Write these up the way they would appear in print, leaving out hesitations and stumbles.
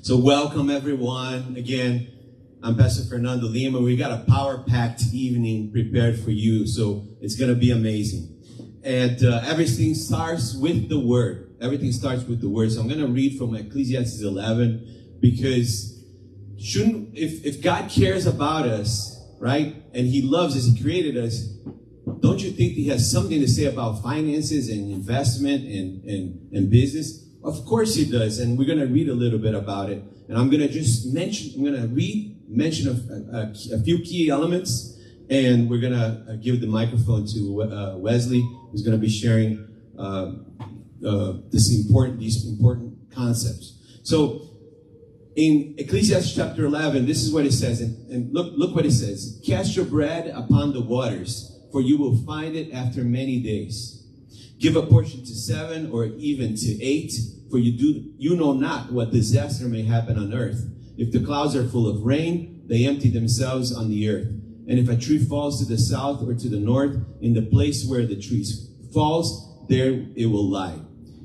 So welcome everyone. Again, I'm Pastor Fernando Lima. We got a power-packed evening prepared for you, so it's going to be amazing. And everything starts with the Word. Everything starts with the Word. So I'm going to read from Ecclesiastes 11, because if God cares about us, right, and He loves us, He created us, don't you think He has something to say about finances and investment and business? Of course He does, and we're going to read a little bit about it. And I'm going to just mention a few key elements, and we're going to give the microphone to Wesley, who's going to be sharing these important concepts. So in Ecclesiastes chapter 11, this is what it says, and look what it says. Cast your bread upon the waters, for you will find it after many days. Give a portion to 7 or even to 8, for you know not what disaster may happen on earth. If the clouds are full of rain, they empty themselves on the earth. And if a tree falls to the south or to the north, in the place where the tree falls, there it will lie.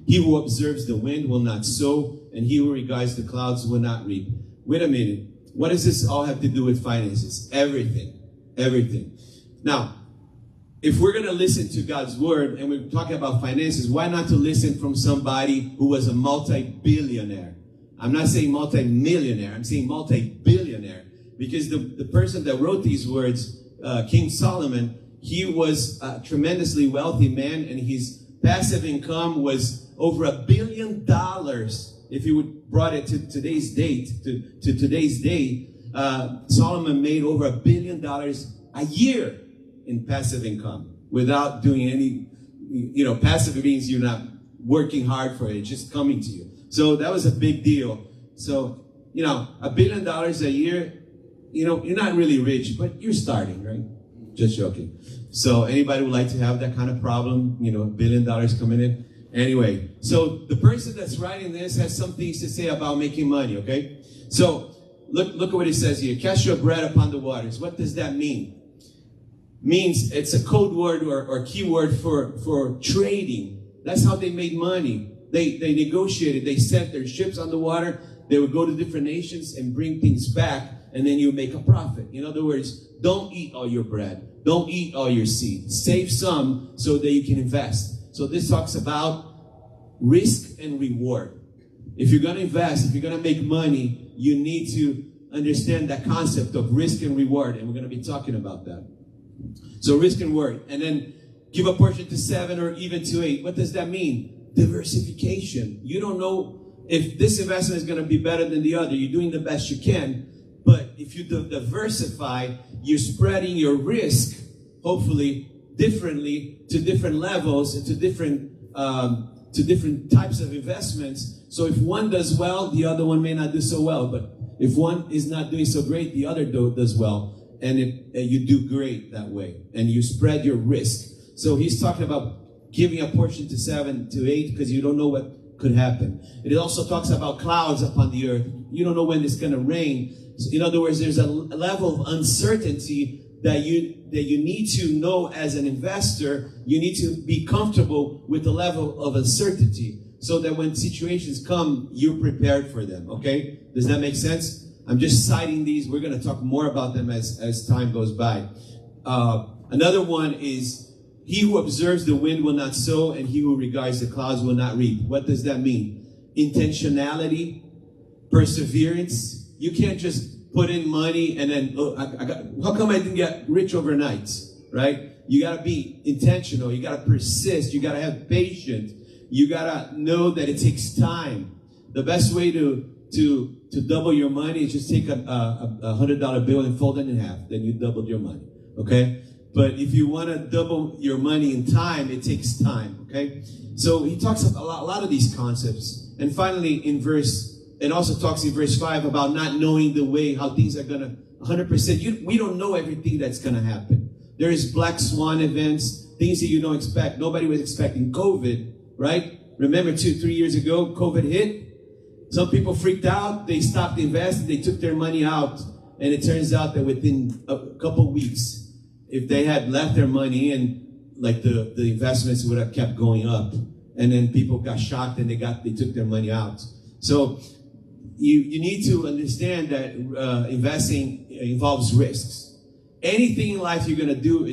He who observes the wind will not sow, and he who regards the clouds will not reap. Wait a minute. What does this all have to do with finances? Everything. Everything. Now, if we're going to listen to God's word and we're talking about finances, why not to listen from somebody who was a multi-billionaire? I'm not saying multi-millionaire. I'm saying multi-billionaire. Because the person that wrote these words, King Solomon, he was a tremendously wealthy man, and his passive income was over $1 billion. If you would brought it to today's date, to today's day, Solomon made over $1 billion a year in passive income without doing any, passive means you're not working hard for it, it's just coming to you. So that was a big deal. So, $1 billion a year, you're not really rich, but you're starting, right? Just joking. So anybody would like to have that kind of problem, $1 billion coming in? Anyway, so the person that's writing this has some things to say about making money, okay? So look at what it says here. Cast your bread upon the waters. What does that mean? Means it's a code word or keyword for trading. That's how they made money. They negotiated. They sent their ships on the water. They would go to different nations and bring things back, and then you make a profit. In other words, don't eat all your bread. Don't eat all your seed. Save some so that you can invest. So this talks about risk and reward. If you're going to invest, if you're going to make money, you need to understand that concept of risk and reward, and we're going to be talking about that. So risk and reward. And then give a portion to 7 or even to 8. What does that mean? Diversification. You don't know if this investment is going to be better than the other. You're doing the best you can. But if you diversify, you're spreading your risk, hopefully, differently to different levels and to different types of investments. So if one does well, the other one may not do so well. But if one is not doing so great, the other does well. And you do great that way. And you spread your risk. So he's talking about giving a portion to 7 to 8 because you don't know what could happen. It also talks about clouds upon the earth. You don't know when it's going to rain. So in other words, there's a level of uncertainty that you need to know as an investor. You need to be comfortable with the level of uncertainty so that when situations come, you're prepared for them. Okay? Does that make sense? I'm just citing these. We're going to talk more about them as time goes by. Another one is, he who observes the wind will not sow, and he who regards the clouds will not reap. What does that mean? Intentionality, perseverance. You can't just put in money and then, how come I didn't get rich overnight, right? You got to be intentional. You got to persist. You got to have patience. You got to know that it takes time. The best way to double your money is just take a $100 bill and fold it in half. Then you doubled your money, okay? But if you want to double your money in time, it takes time, okay? So he talks a lot of these concepts. And finally, also talks in verse 5 about not knowing the way, how things are going to, 100%. We don't know everything that's going to happen. There is black swan events, things that you don't expect. Nobody was expecting COVID, right? Remember 2-3 years ago, COVID hit. Some people freaked out. They stopped investing. They took their money out. And it turns out that within a couple of weeks, if they had left their money in, like the investments would have kept going up. And then people got shocked and they took their money out. So you need to understand that investing involves risks. Anything in life you're going to do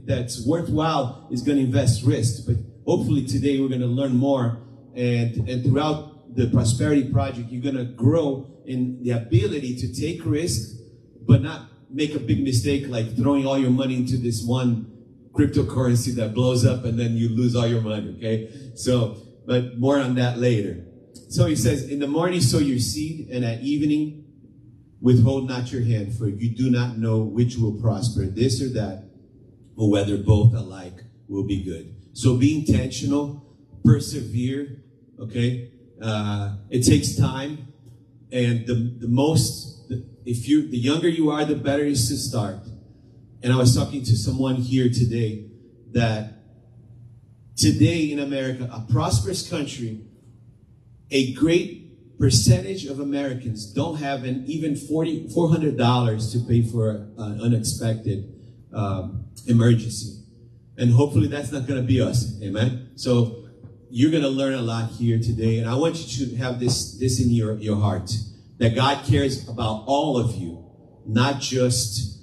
that's worthwhile is going to invest risk. But hopefully today we're going to learn more, and throughout the Prosperity Project, you're going to grow in the ability to take risks, but not make a big mistake like throwing all your money into this one cryptocurrency that blows up and then you lose all your money, okay? So, but more on that later. So he says, in the morning sow your seed, and at evening withhold not your hand, for you do not know which will prosper, this or that, or whether both alike will be good. So be intentional, persevere, okay? It takes time, and the younger you are, the better it is to start. And I was talking to someone here today that today in America, a prosperous country, a great percentage of Americans don't have even $400 to pay for an unexpected emergency. And hopefully that's not going to be us, amen? So you're going to learn a lot here today, and I want you to have this in your heart, that God cares about all of you, not just,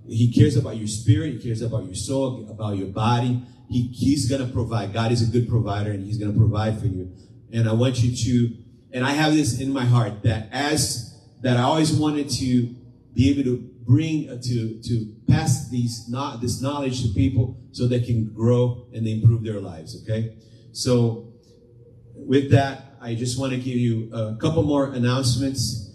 He cares about your spirit, He cares about your soul, about your body. He's going to provide. God is a good provider, and He's going to provide for you. And I want you to, and I have this in my heart, that I always wanted to be able to bring, to pass this knowledge to people so they can grow and they improve their lives, okay? So with that, I just want to give you a couple more announcements.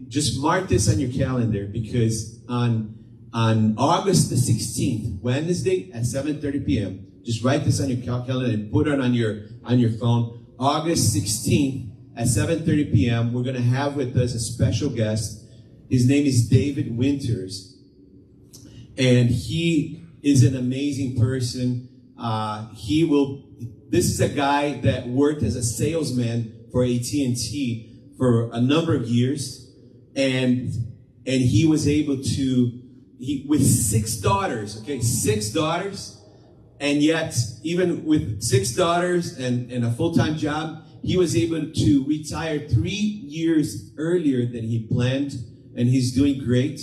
Just mark this on your calendar, because on August the 16th, Wednesday at 7:30 p.m., just write this on your calendar and put it on your phone. August 16th at 7:30 p.m., we're going to have with us a special guest. His name is David Winters, and he is an amazing person. This is a guy that worked as a salesman for AT&T for a number of years, and he was able to, with 6 daughters, okay, 6 daughters, and yet even with 6 daughters and a full-time job, he was able to retire 3 years earlier than he planned, and he's doing great.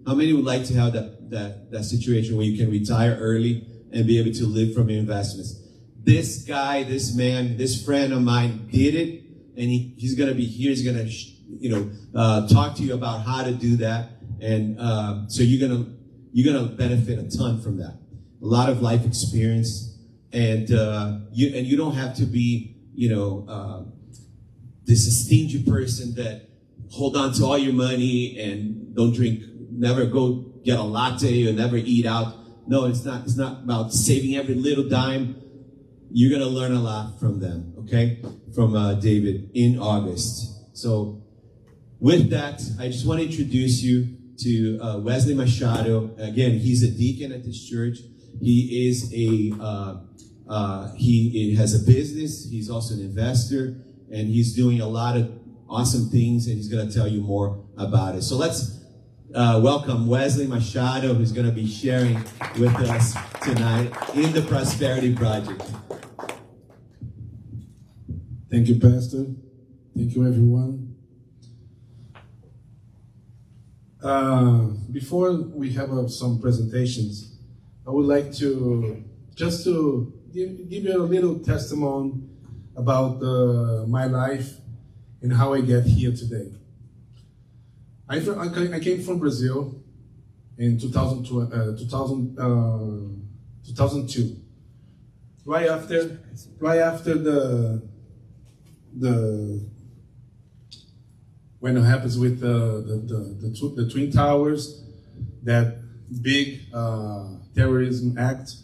How many would like to have that situation where you can retire early and be able to live from your investments? This guy, this man, this friend of mine did it, and he's going to be here. He's going to, talk to you about how to do that, and so you're gonna benefit a ton from that. A lot of life experience, and you don't have to be, this stingy person that hold on to all your money and don't drink, never go get a latte or never eat out. No, it's not about saving every little dime. You're going to learn a lot from them, okay? From David in August. So with that, I just want to introduce you to Wesley Machado. Again, he's a deacon at this church. He is he has a business. He's also an investor, and he's doing a lot of awesome things, and he's going to tell you more about it. So let's welcome Wesley Machado, who's going to be sharing with us tonight in the Prosperity Project. Thank you, Pastor. Thank you, everyone. Before we have some presentations, I would like to give you a little testimony about my life and how I get here today. I came from Brazil in 2002. Right after when it happens with the Twin Towers, that big terrorism act,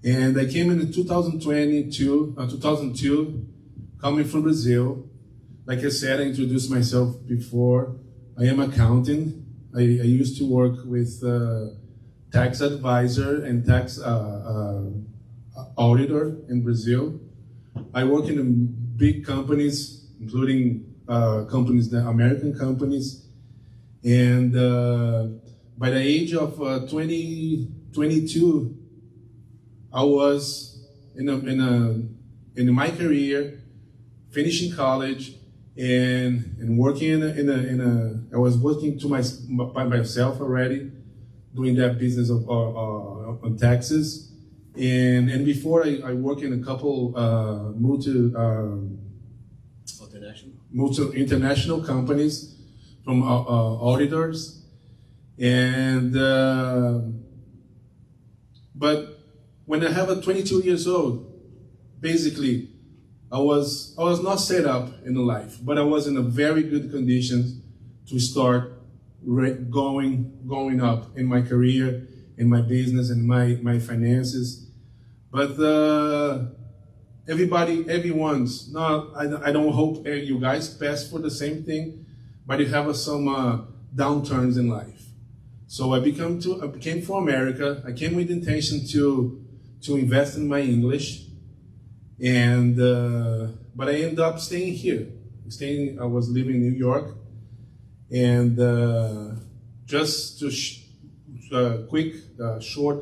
and I came in 2002, coming from Brazil. Like I said, I introduced myself before. I am accountant. I used to work with tax advisor and tax auditor in Brazil. I work in big companies, including American companies. And by the age of 22, I was in my career, finishing college, and working I was working by myself already, doing that business of on taxes, and before I worked in a couple international companies from auditors, and but when I have a 22 years old, basically I was not set up in life, but I was in a very good conditions to start going up in my career, in my business, and my finances. But everyone's not. I don't hope you guys pass for the same thing, but you have some downturns in life. So I came from America. I came with the intention to invest in my English, and but I ended up staying here. I was living in New York, and just to short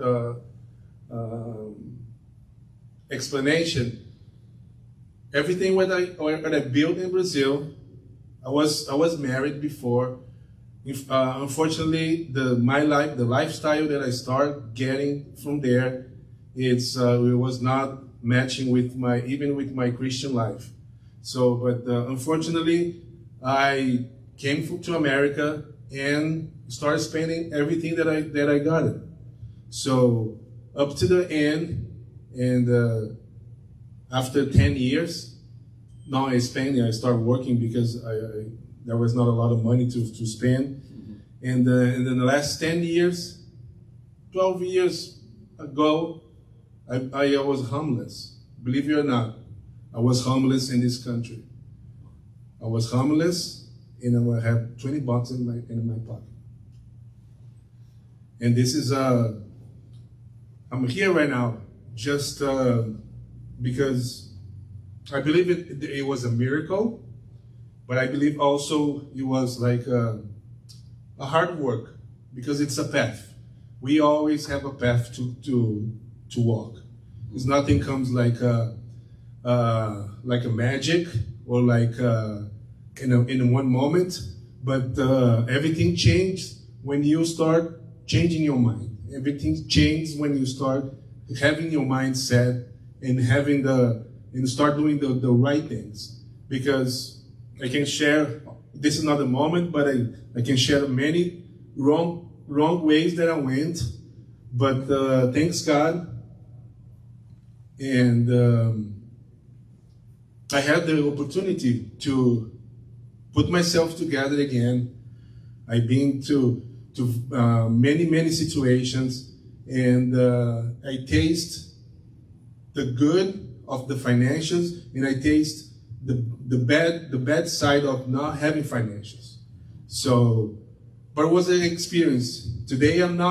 explanation. Everything what I built in Brazil, I was married before. Unfortunately, the lifestyle that I started getting from there, it was not matching with my Christian life. So, but unfortunately, I came to America and started spending everything that I got it. So up to the end, and after 10 years, now I started working because there was not a lot of money to spend. And in the last 10 years, 12 years ago, I was homeless. Believe it or not, I was homeless in this country. I was homeless, and I had 20 bucks in my pocket. And this is I'm here right now just because I believe it was a miracle, but I believe also it was like a hard work, because it's a path. We always have a path to walk. Because nothing comes like a magic or like in one moment, but everything changes when you start changing your mind. Everything changes when you start having your mind set and start doing the right things. Because I can share, this is not a moment, but I can share many wrong ways that I went, but thanks God. And I had the opportunity to put myself together again. I've been to many situations, and I taste the good of the financials, and I taste the bad side of not having financials. So, but it was an experience. Today I am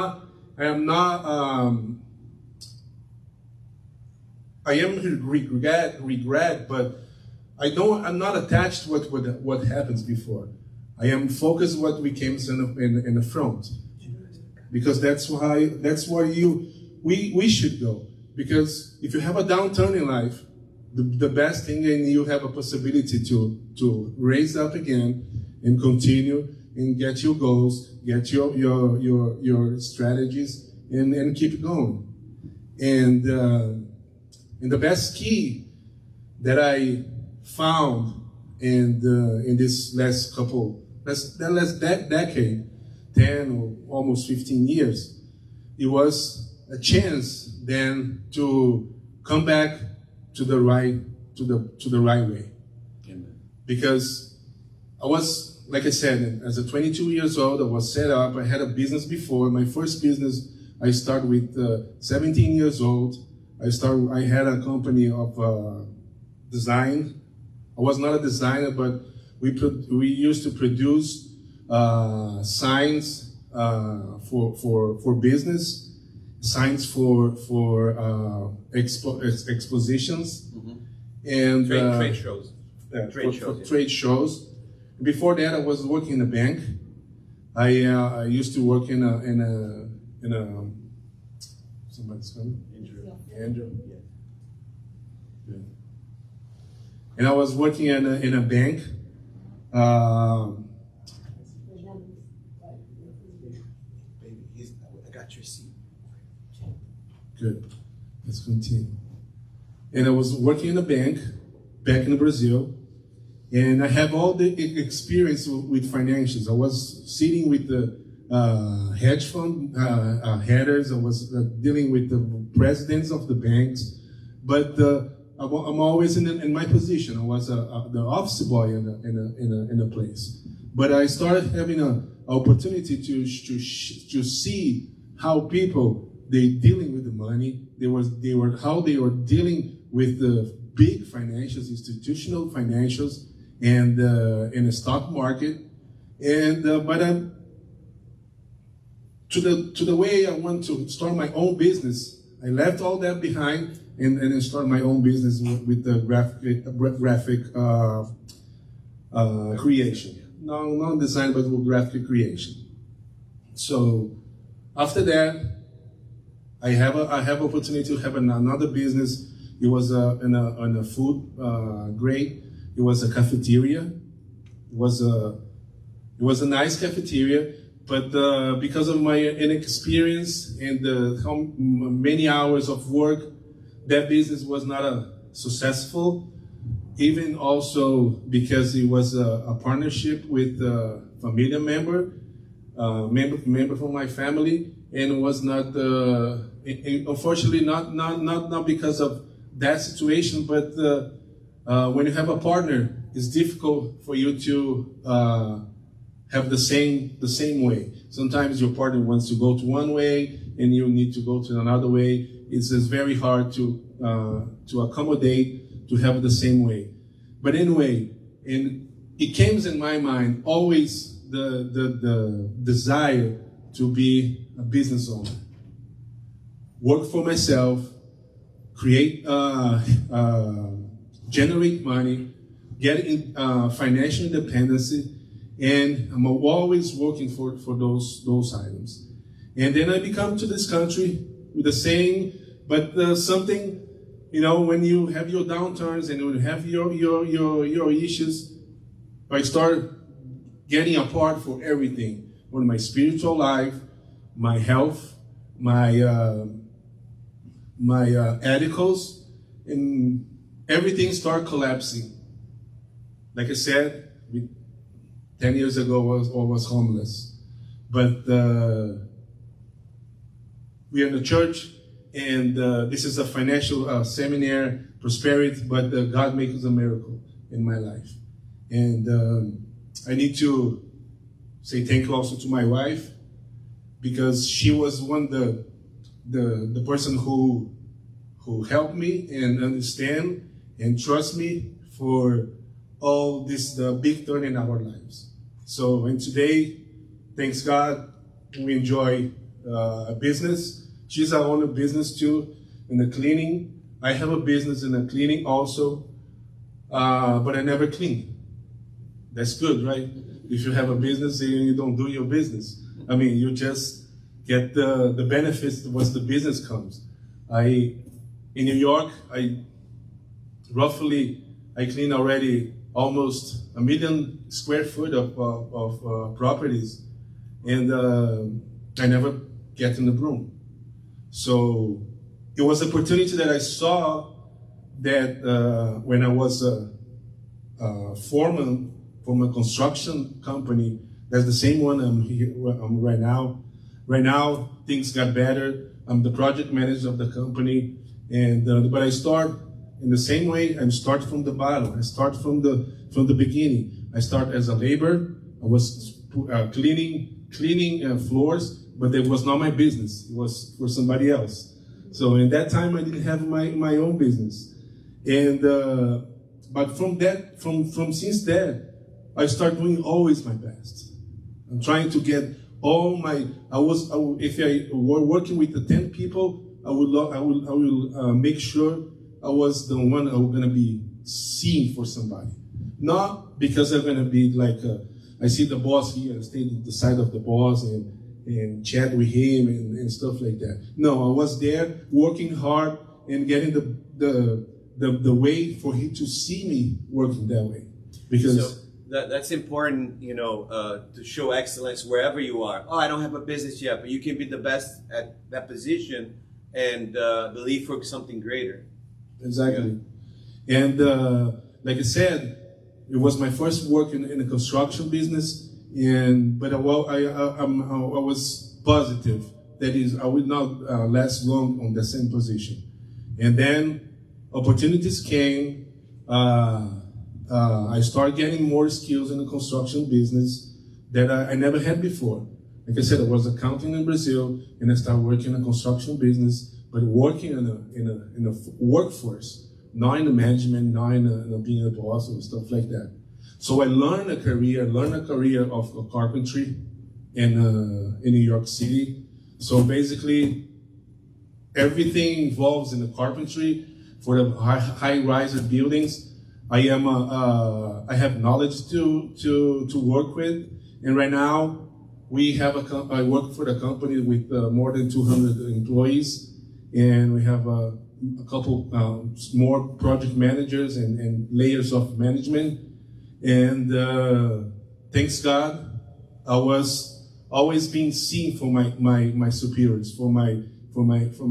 regret, but I'm not attached to what happens before. I am focused what becomes in the front, because that's where we should go. Because if you have a downturn in life, the best thing, and you have a possibility to raise up again and continue and get your goals, get your strategies, and keep going. And the best key that I found in this last decade, 10 or almost 15 years, it was a chance then to come back to the right way. Amen. Because I was, like I said, as a 22 years old, I was set up. I had a business before. My first business I started with 17 years old. I had a company of design. I was not a designer, but we used to produce signs for business, signs for expositions, and trade shows. Trade shows. Before that, I was working in a bank. I used to work in a somebody's coming. Andrew. Yeah. And I was working in a bank. I got your seat. Good. Let's continue. And I was working in a bank back in Brazil, and I have all the experience with financials. I was sitting with the hedge fund headers. I was dealing with the presidents of the banks, but I'm always in my position. I was the office boy in a place, but I started having an opportunity to see how people they dealing with the money. How they were dealing with the big financials, institutional financials, and in the stock market, and but to the way I want to start my own business. I left all that behind and started my own business with the graphic creation. No, not design, but with graphic creation. So after that, I have opportunity to have another business. It was in a food grade. It was a cafeteria. It was a nice cafeteria, but because of my inexperience and how many hours of work, that business was not successful. Even also because it was a partnership with a family member from my family, and it was not unfortunately not because of that situation, but when you have a partner, it's difficult for you to have the same way. Sometimes your partner wants to go to one way, and you need to go to another way. It's very hard to accommodate to have the same way. But anyway, and it came in my mind always the desire to be a business owner, work for myself, create, generate money, get in, financial independence, and I'm always working for those items. And then I come to this country with the same, but something, when you have your downturns and when you have your issues, I start getting apart for everything. On my spiritual life, my health, my articles, and everything start collapsing. Like I said, 10 years ago I was homeless, but we are in the church, and this is a financial seminar, prosperity, but God makes a miracle in my life. And I need to say thank you also to my wife, because she was the person who helped me and understand and trust me for all this big turn in our lives. So, and today, thanks God, we enjoy a business. She's our own business too, in the cleaning. I have a business in the cleaning also, but I never clean. That's good, right? If you have a business and you don't do your business, I mean, you just get the benefits once the business comes. In New York, I clean already almost 1 million square foot of properties, and I never get in the broom. So it was an opportunity that I saw that when I was a foreman from a construction company. That's the same one I'm right now. Right now, things got better. I'm the project manager of the company, and but I start in the same way. I start from the bottom. I start from the beginning. I start as a laborer. I was cleaning floors, but it was not my business. It was for somebody else. So in that time, I didn't have my own business, and but from since then, I start doing always my best. I'm trying to get all my. If I were working with the 10 people, I will make sure I was the one I was gonna be seen for somebody, not because I'm gonna be like I see the boss here and stay at the side of the boss and chat with him and stuff like that. No, I was there working hard and getting the way for him to see me working that way, because. That's important, to show excellence wherever you are. Oh, I don't have a business yet, but you can be the best at that position and believe for something greater. Exactly. Yeah. And like I said, it was my first work in the construction business, but I was positive that I would not last long on the same position. And then opportunities came. I started getting more skills in the construction business that I never had before. Like I said, I was accounting in Brazil, and I started working in the construction business, but working in a workforce, not in the management, not in being a boss or stuff like that. So I learned a career of carpentry in New York City. So basically, everything involves in the carpentry for the high-rise buildings. I have knowledge to work with, and right now I work for the company with more than 200 employees, and we have a couple more project managers and layers of management. And thanks God, I was always being seen for my superiors, for my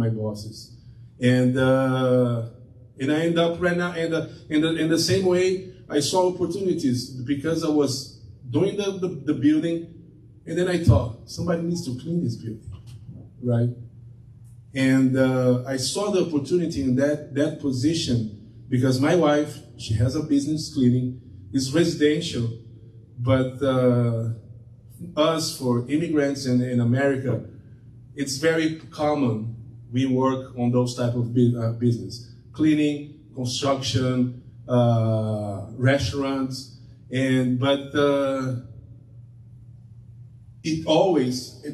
bosses, and I end up right now in the same way. I saw opportunities because I was doing the building, and then I thought somebody needs to clean this building, right? And I saw the opportunity in that position because my wife, she has a business cleaning. It's residential, but us for immigrants in America, it's very common. We work on those type of business. Cleaning, construction, restaurants, but it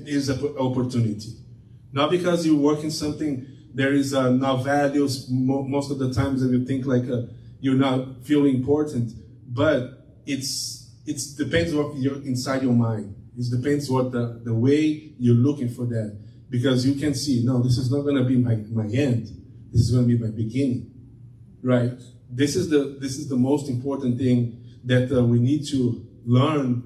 is an opportunity. Not because you work in something there is no values most of the times that you think like you're not feeling important, but it's depends what you're inside your mind. It depends what the way you're looking for that, because you can see, no, this is not going to be my end. This is going to be my beginning, right? This is the most important thing that we need to learn,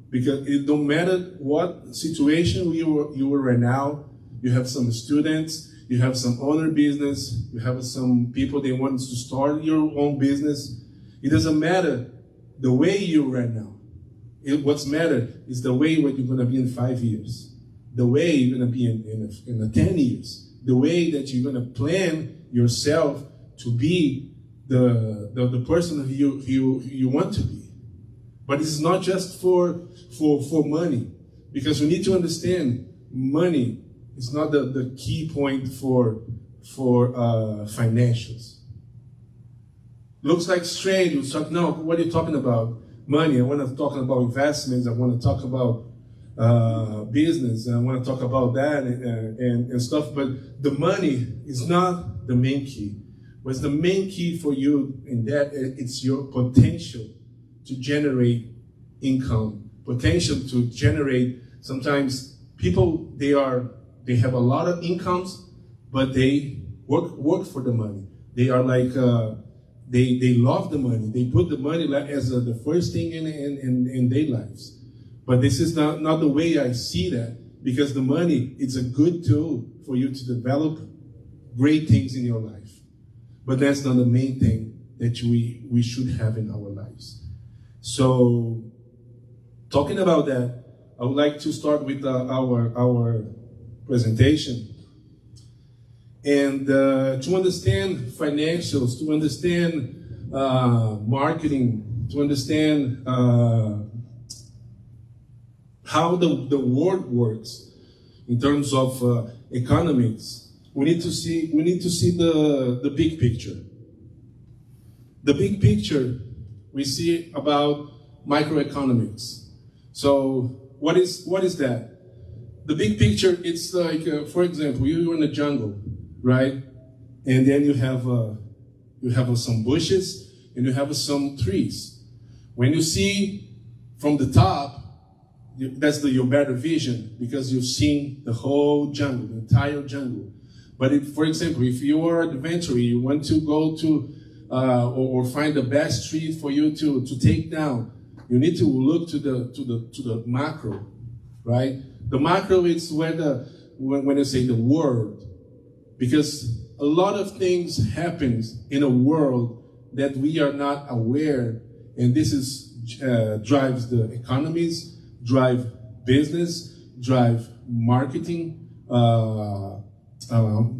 because it don't matter what situation you were right now. You have some students, you have some owner business, you have some people they want to start your own business. It doesn't matter the way you're right now. What's matter is the way what you're going to be in 5 years, the way you're going to be in 10 years, the way that you're going to plan yourself to be the person you want to be. But it's not just for money, because you need to understand money is not the key point for financials. Looks like strange. You talk, no, what are you talking about? Money. I want to talk about investments. I want to talk about business. I want to talk about that and stuff. But the money is not the main key. What's the main key for you in that? It's your potential to generate income, potential to generate. Sometimes people they have a lot of incomes, but they work for the money. They are like they love the money. They put the money as the first thing in their lives. But this is not the way I see that, because the money is a good tool for you to develop great things in your life. But that's not the main thing that we should have in our lives. So, talking about that, I would like to start with our presentation. And to understand financials, to understand marketing, to understand how the world works in terms of economics, we need to see the big picture. The big picture we see about microeconomics. So what is that? The big picture, it's like, for example, you're in the jungle, right? And then you have some bushes and you have some trees. When you see from the top, that's your better vision, because you've seen the whole jungle, the entire jungle. But for example, if you are an adventurer, you want to go to or find the best tree for you to take down, You need to look to the macro, right? The macro is where when you say the world, because a lot of things happens in a world that we are not aware, and this is drives the economies, drive business, drive marketing,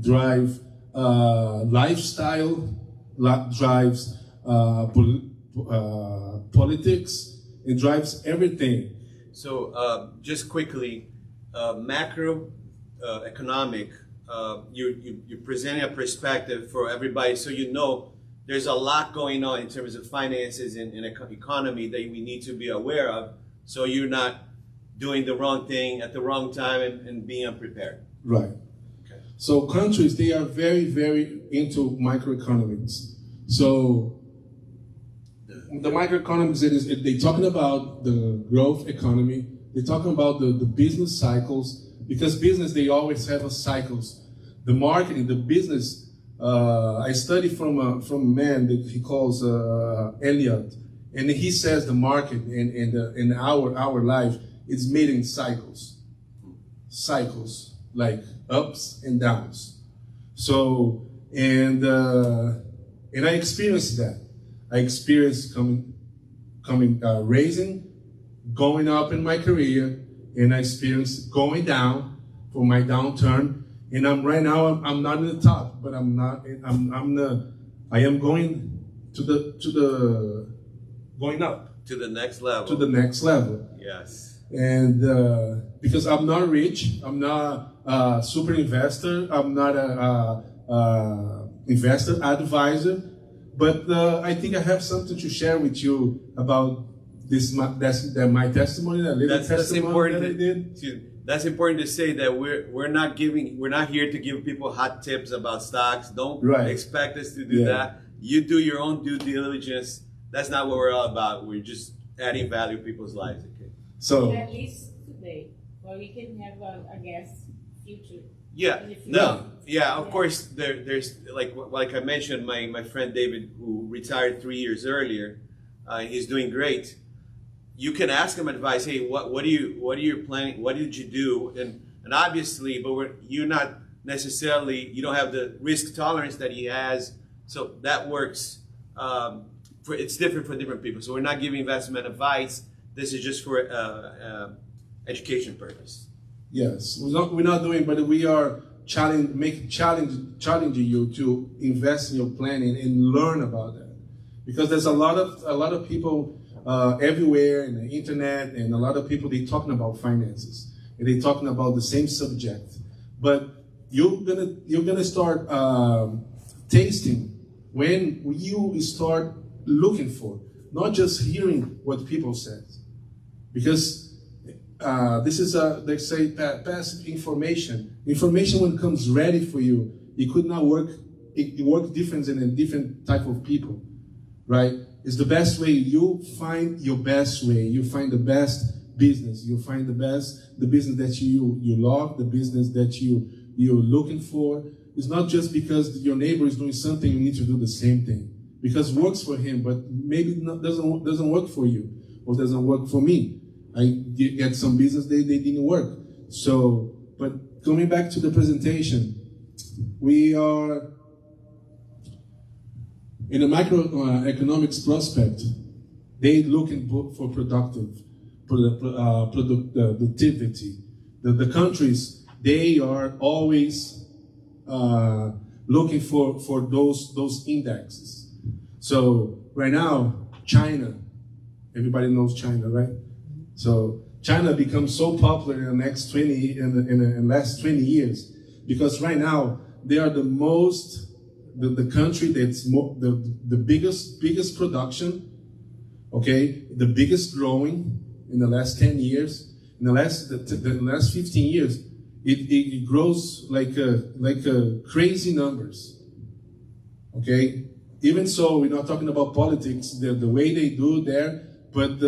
drive lifestyle, drives politics. It drives everything. So just quickly, macro economic. You're presenting a perspective for everybody, so you know there's a lot going on in terms of finances and economy that we need to be aware of, so you're not doing the wrong thing at the wrong time and being unprepared. Right. Okay. So countries, they are very, very into microeconomics. So the microeconomics, they're talking about the growth economy. They're talking about the business cycles, because business, they always have cycles. The marketing, the business, I study from a man that he calls Elliot, and he says the market in our life is made in cycles, like ups and downs. So and I experienced that. I experienced raising, going up in my career, and I experienced going down for my downturn. And right now I'm not in the top, but I am going going up To the next level. to the next level. Yes. And because I'm not rich, I'm not a super investor, I'm not a investor advisor, but I think I have something to share with you about this. My testimony, that little testimony that I did. That's important to say, that we're not here to give people hot tips about stocks. Don't expect us to do that. You do your own due diligence. That's not what we're all about. We're just adding value to people's lives. Okay. So at least today, or we can have a guest future. Yeah. No. Yeah. Of course, there's like I mentioned, my friend David, who retired 3 years earlier. He's doing great. You can ask him advice. Hey, what are you planning? What did you do? And obviously, but you're not necessarily, you don't have the risk tolerance that he has. So that works. It's different for different people. So we're not giving investment advice. This is just for education purpose. yes, we're not doing, but we are challenging you to invest in your planning and learn about that, because there's a lot of people everywhere in the internet, and a lot of people, they talking about finances and they talking about the same subject, but you're gonna start tasting when you start looking for, not just hearing what people said, because this is they say passive information. Information, when it comes ready for you, it could not work. It works different in a different type of people, right? It's the best way. You find your best way. You find the best business. You find the business that you love, the business that you're looking for. It's not just because your neighbor is doing something, you need to do the same thing. Because it works for him, but maybe doesn't work for you, or doesn't work for me. I get some business, they didn't work. So, but coming back to the presentation, we are in a microeconomics prospect. They looking for productivity. The countries, they are always looking for those indexes. So right now, China, everybody knows China, right? So China becomes so popular in the next last 20 years, because right now they are the country that's the biggest production, okay, the biggest growing in the last 10 years. In the last 15 years, it grows like crazy numbers, okay. Even so, we're not talking about politics, the way they do there, but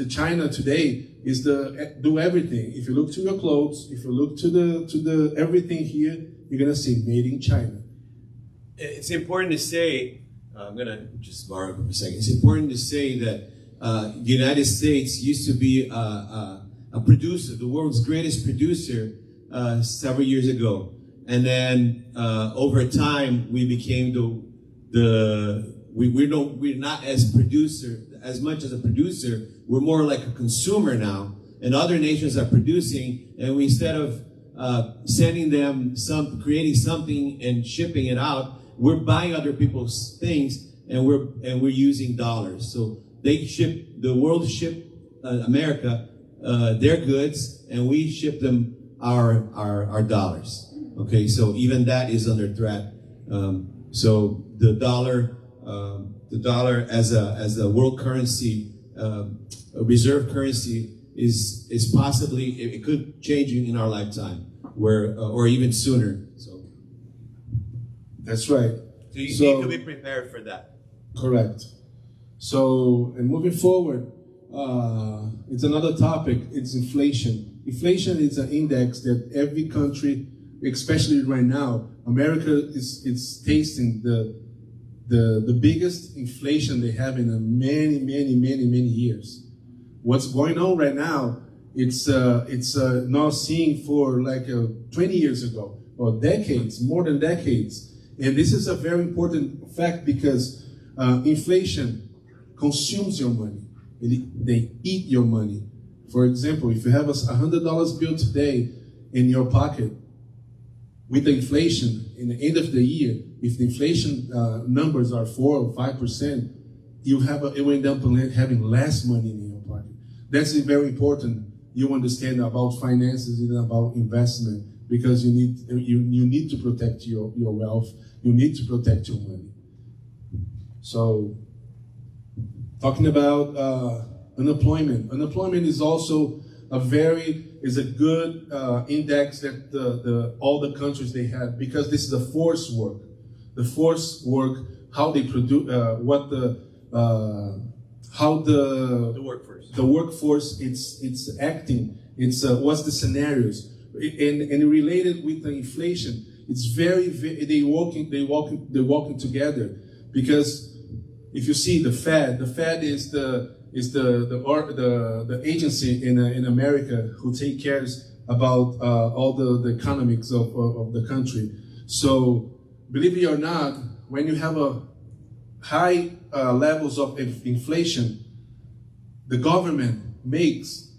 China today is do everything. If you look to your clothes, if you look to the everything here, you're gonna see made in China. It's important to say, I'm gonna just borrow for a second. It's important to say that the United States used to be a producer, the world's greatest producer, several years ago. And then over time, we became we're not as much as a producer. We're more like a consumer now. And other nations are producing, and we, instead of sending them creating something and shipping it out, we're buying other people's things, and we're using dollars. So the world ship America their goods, and we ship them our dollars. Okay, so even that is under threat. So the dollar as a world currency, a reserve currency, is possibly, it could change in our lifetime, or even sooner. So that's right. So you need to be prepared for that. Correct. So, and moving forward, it's another topic. It's inflation. Inflation is an index that every country, especially right now, America is tasting the biggest inflation they have in many years. What's going on right now, it's not seen for like 20 years ago, or decades, more than decades. And this is a very important fact, because inflation consumes your money. They eat your money. For example, if you have a $100 bill today in your pocket, with the inflation in the end of the year, if the inflation numbers are 4 or 5%, it will end up having less money in your pocket. That's very important. You understand about finances and about investment, because you need to protect your wealth. You need to protect your money. So, talking about unemployment. Unemployment is also a good index that all the countries they have, because this is a forced work. The forced work, how they produce, the workforce it's acting. It's what's the scenarios, and related with the inflation. It's they walking together, because if you see the Fed is the agency in America who take cares about all the economics of the country. So believe it or not, when you have a high levels of inflation, the government makes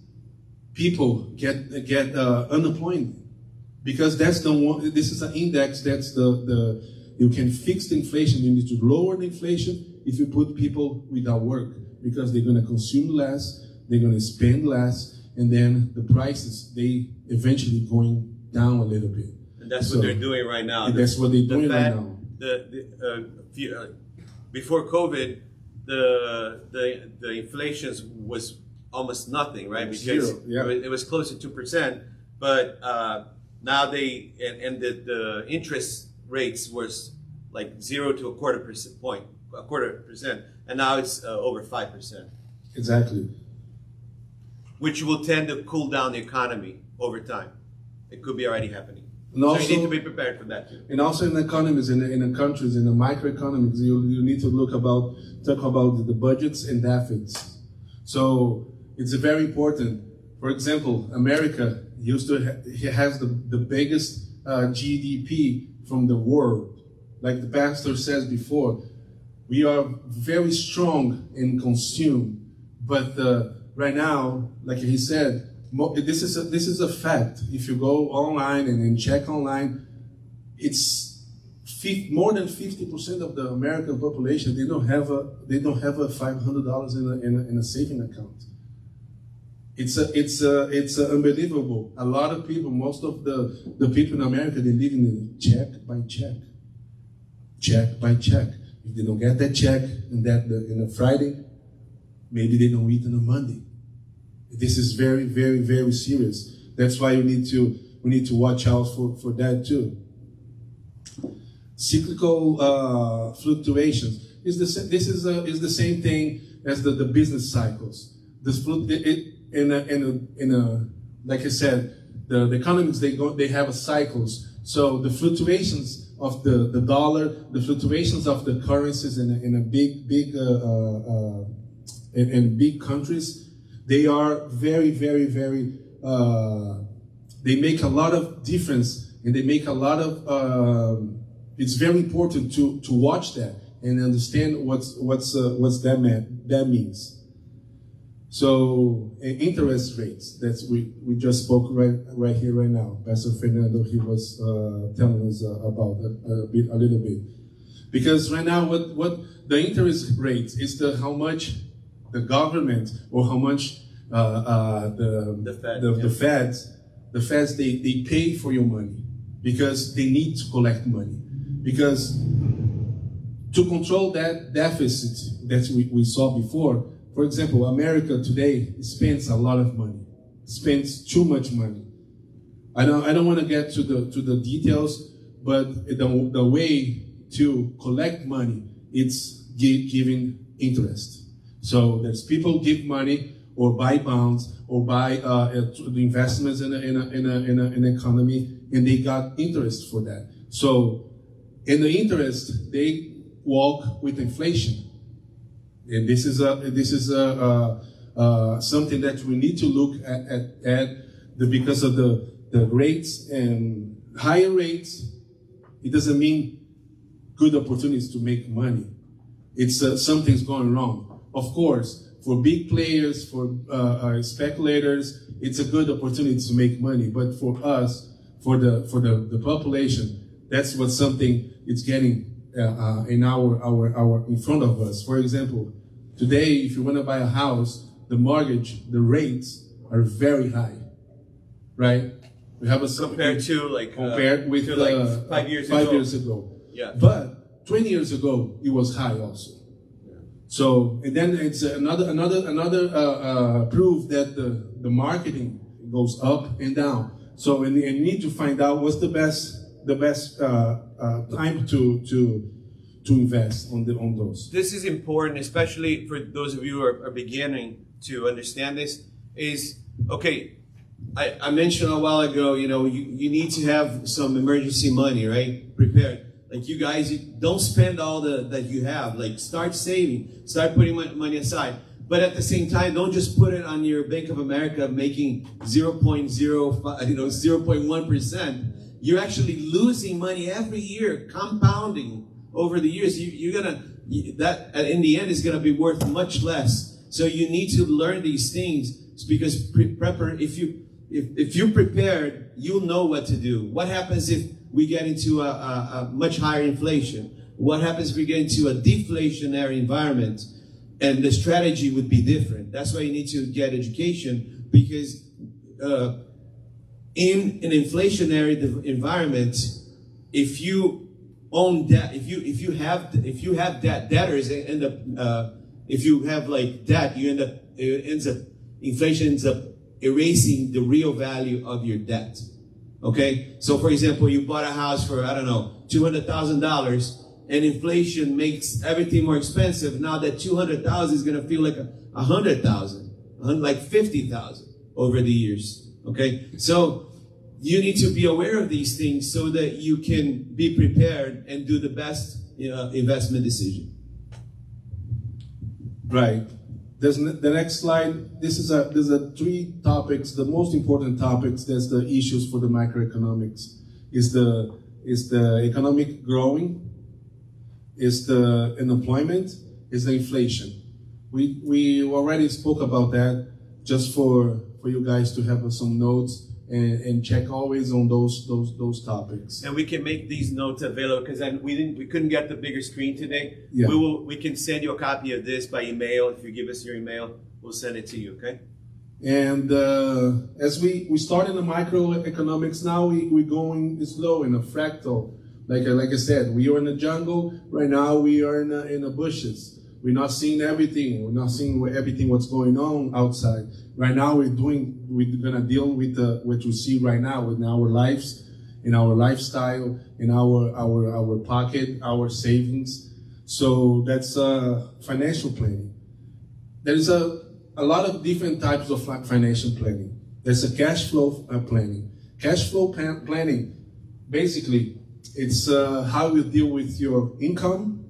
people get unemployment, because that's the one. This is an index. That's you can fix the inflation. You need to lower the inflation if you put people without work, because they're going to consume less, they're going to spend less, and then the prices, they eventually going down a little bit. And that's what they're doing right now. That's what they're doing right now. Before COVID, the inflation was almost nothing, right? Because zero, yeah. It was close to 2%, but now the interest rates was like 0 to a quarter percent, and now it's over 5%. Exactly. Which will tend to cool down the economy over time. It could be already happening. And also, so you need to be prepared for that too. And also in the economies, in the countries, in the microeconomics, you need to talk about the budgets and deficits. So it's very important. For example, America has the biggest GDP from the world. Like the pastor says before, we are very strong in consume, but right now, like he said, this is a fact. If you go online and check online, it's more than 50% of the American population, they don't have a $500 in a saving account. It's unbelievable. A lot of people, most of the people in America, they live in check by check. If they don't get that check in a Friday, maybe they don't eat on a Monday. This is very, very, very serious. That's why we need to watch out for that too. Cyclical fluctuations is the same thing as the business cycles. Like I said, the economics they have cycles. So the fluctuations of the dollar, the fluctuations of the currencies in a big and big countries, they are very, very, very, they make a lot of difference, and they make a lot of, it's very important to watch that and understand what's that means. So interest rates, that's we just spoke right here, right now. Pastor Fernando, he was telling us about a little bit. Because right now, what the interest rates is how much the government or how much the feds they pay for your money, because they need to collect money. Because to control that deficit that we saw before, for example, America today spends a lot of money, spends too much money. I don't want to get to the details, but the way to collect money, it's giving interest. So there's people give money or buy bonds or buy the investments in an economy, and they got interest for that. So in the interest, they walk with inflation. And this is something that we need to look at because of the rates, and higher rates. It doesn't mean good opportunities to make money. It's something's going wrong. Of course, for big players, for speculators, it's a good opportunity to make money. But for us, for the population, that's what something it's getting in front of us. For example, today, if you want to buy a house, the mortgage, the rates are very high, right? We have compared with 5 years ago. 5 years ago. Yeah. But 20 years ago, it was high also. Yeah. So, and then it's another proof that the marketing goes up and down. So, and you need to find out what's the best time to invest on those. This is important, especially for those of you who are beginning to understand this. Is okay. I mentioned a while ago, you need to have some emergency money, right? Prepared. Like you guys, don't spend all that you have. Like start saving, start putting money aside. But at the same time, don't just put it on your Bank of America making 0.1%. You're actually losing money every year, compounding over the years. That in the end is gonna be worth much less. So you need to learn these things, because if you're prepared, you'll know what to do. What happens if we get into a much higher inflation? What happens if we get into a deflationary environment? And the strategy would be different. That's why you need to get education, because in an inflationary environment, if you own debt, if you have debtors, if you have like debt, inflation ends up erasing the real value of your debt. Okay, so for example, you bought a house for $200,000, and inflation makes everything more expensive. Now that $200,000 is going to feel like $100,000, like $50,000 over the years. Okay, so you need to be aware of these things so that you can be prepared and do the best investment decision. Right. The next slide. There's three topics. The most important topics. That's the issues for the macroeconomics. Is the economic growing? Is the unemployment? Is the inflation? We already spoke about that. Just for you guys to have some notes and check always on those topics. And we can make these notes available, because we couldn't get the bigger screen today. Yeah. We can send you a copy of this by email. If you give us your email, we'll send it to you. Okay. And as we start in the microeconomics now, we're going slow in a fractal. Like I said, we are in the jungle right now. We are in the bushes. We're not seeing everything. We're not seeing everything what's going on outside. Right now, we're gonna deal with what we see right now in our lives, in our lifestyle, in our pocket, our savings. So that's financial planning. There's a lot of different types of financial planning. There's a cash flow planning. Cash flow planning, basically, it's how you deal with your income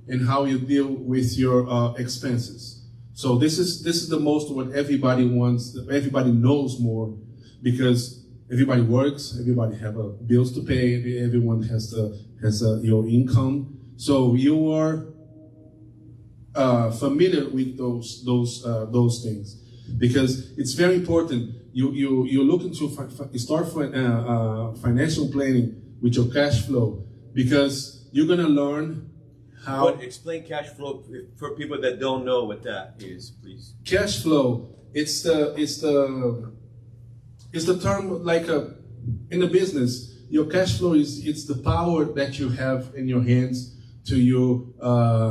and how you deal with your expenses. So this is the most what everybody wants. Everybody knows more because everybody works. Everybody have bills to pay. Everyone has your income. So you are familiar with those things because it's very important. You look into start financial planning with your cash flow because you're gonna learn how. But explain cash flow for people that don't know what that is, please. Cash flow. It's the term like in a business. Your cash flow it's the power that you have in your hands to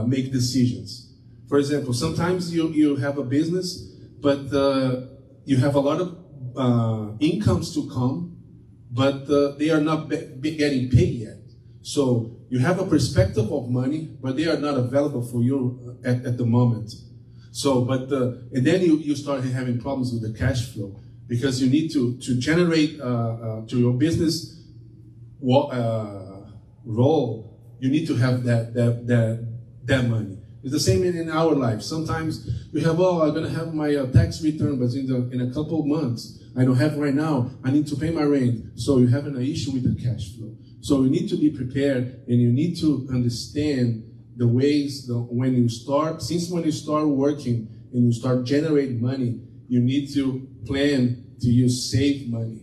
make decisions. For example, sometimes you have a business, but you have a lot of incomes to come, but they are not getting paid yet. So you have a perspective of money, but they are not available for you at the moment. So, and then you start having problems with the cash flow because you need to generate to your business role. You need to have that money. It's the same in our life. Sometimes we have, I'm gonna have my tax return, but in a couple of months, I don't have right now. I need to pay my rent. So you're having an issue with the cash flow. So you need to be prepared, and you need to understand the ways when you start working and you start generating money, you need to plan to save money.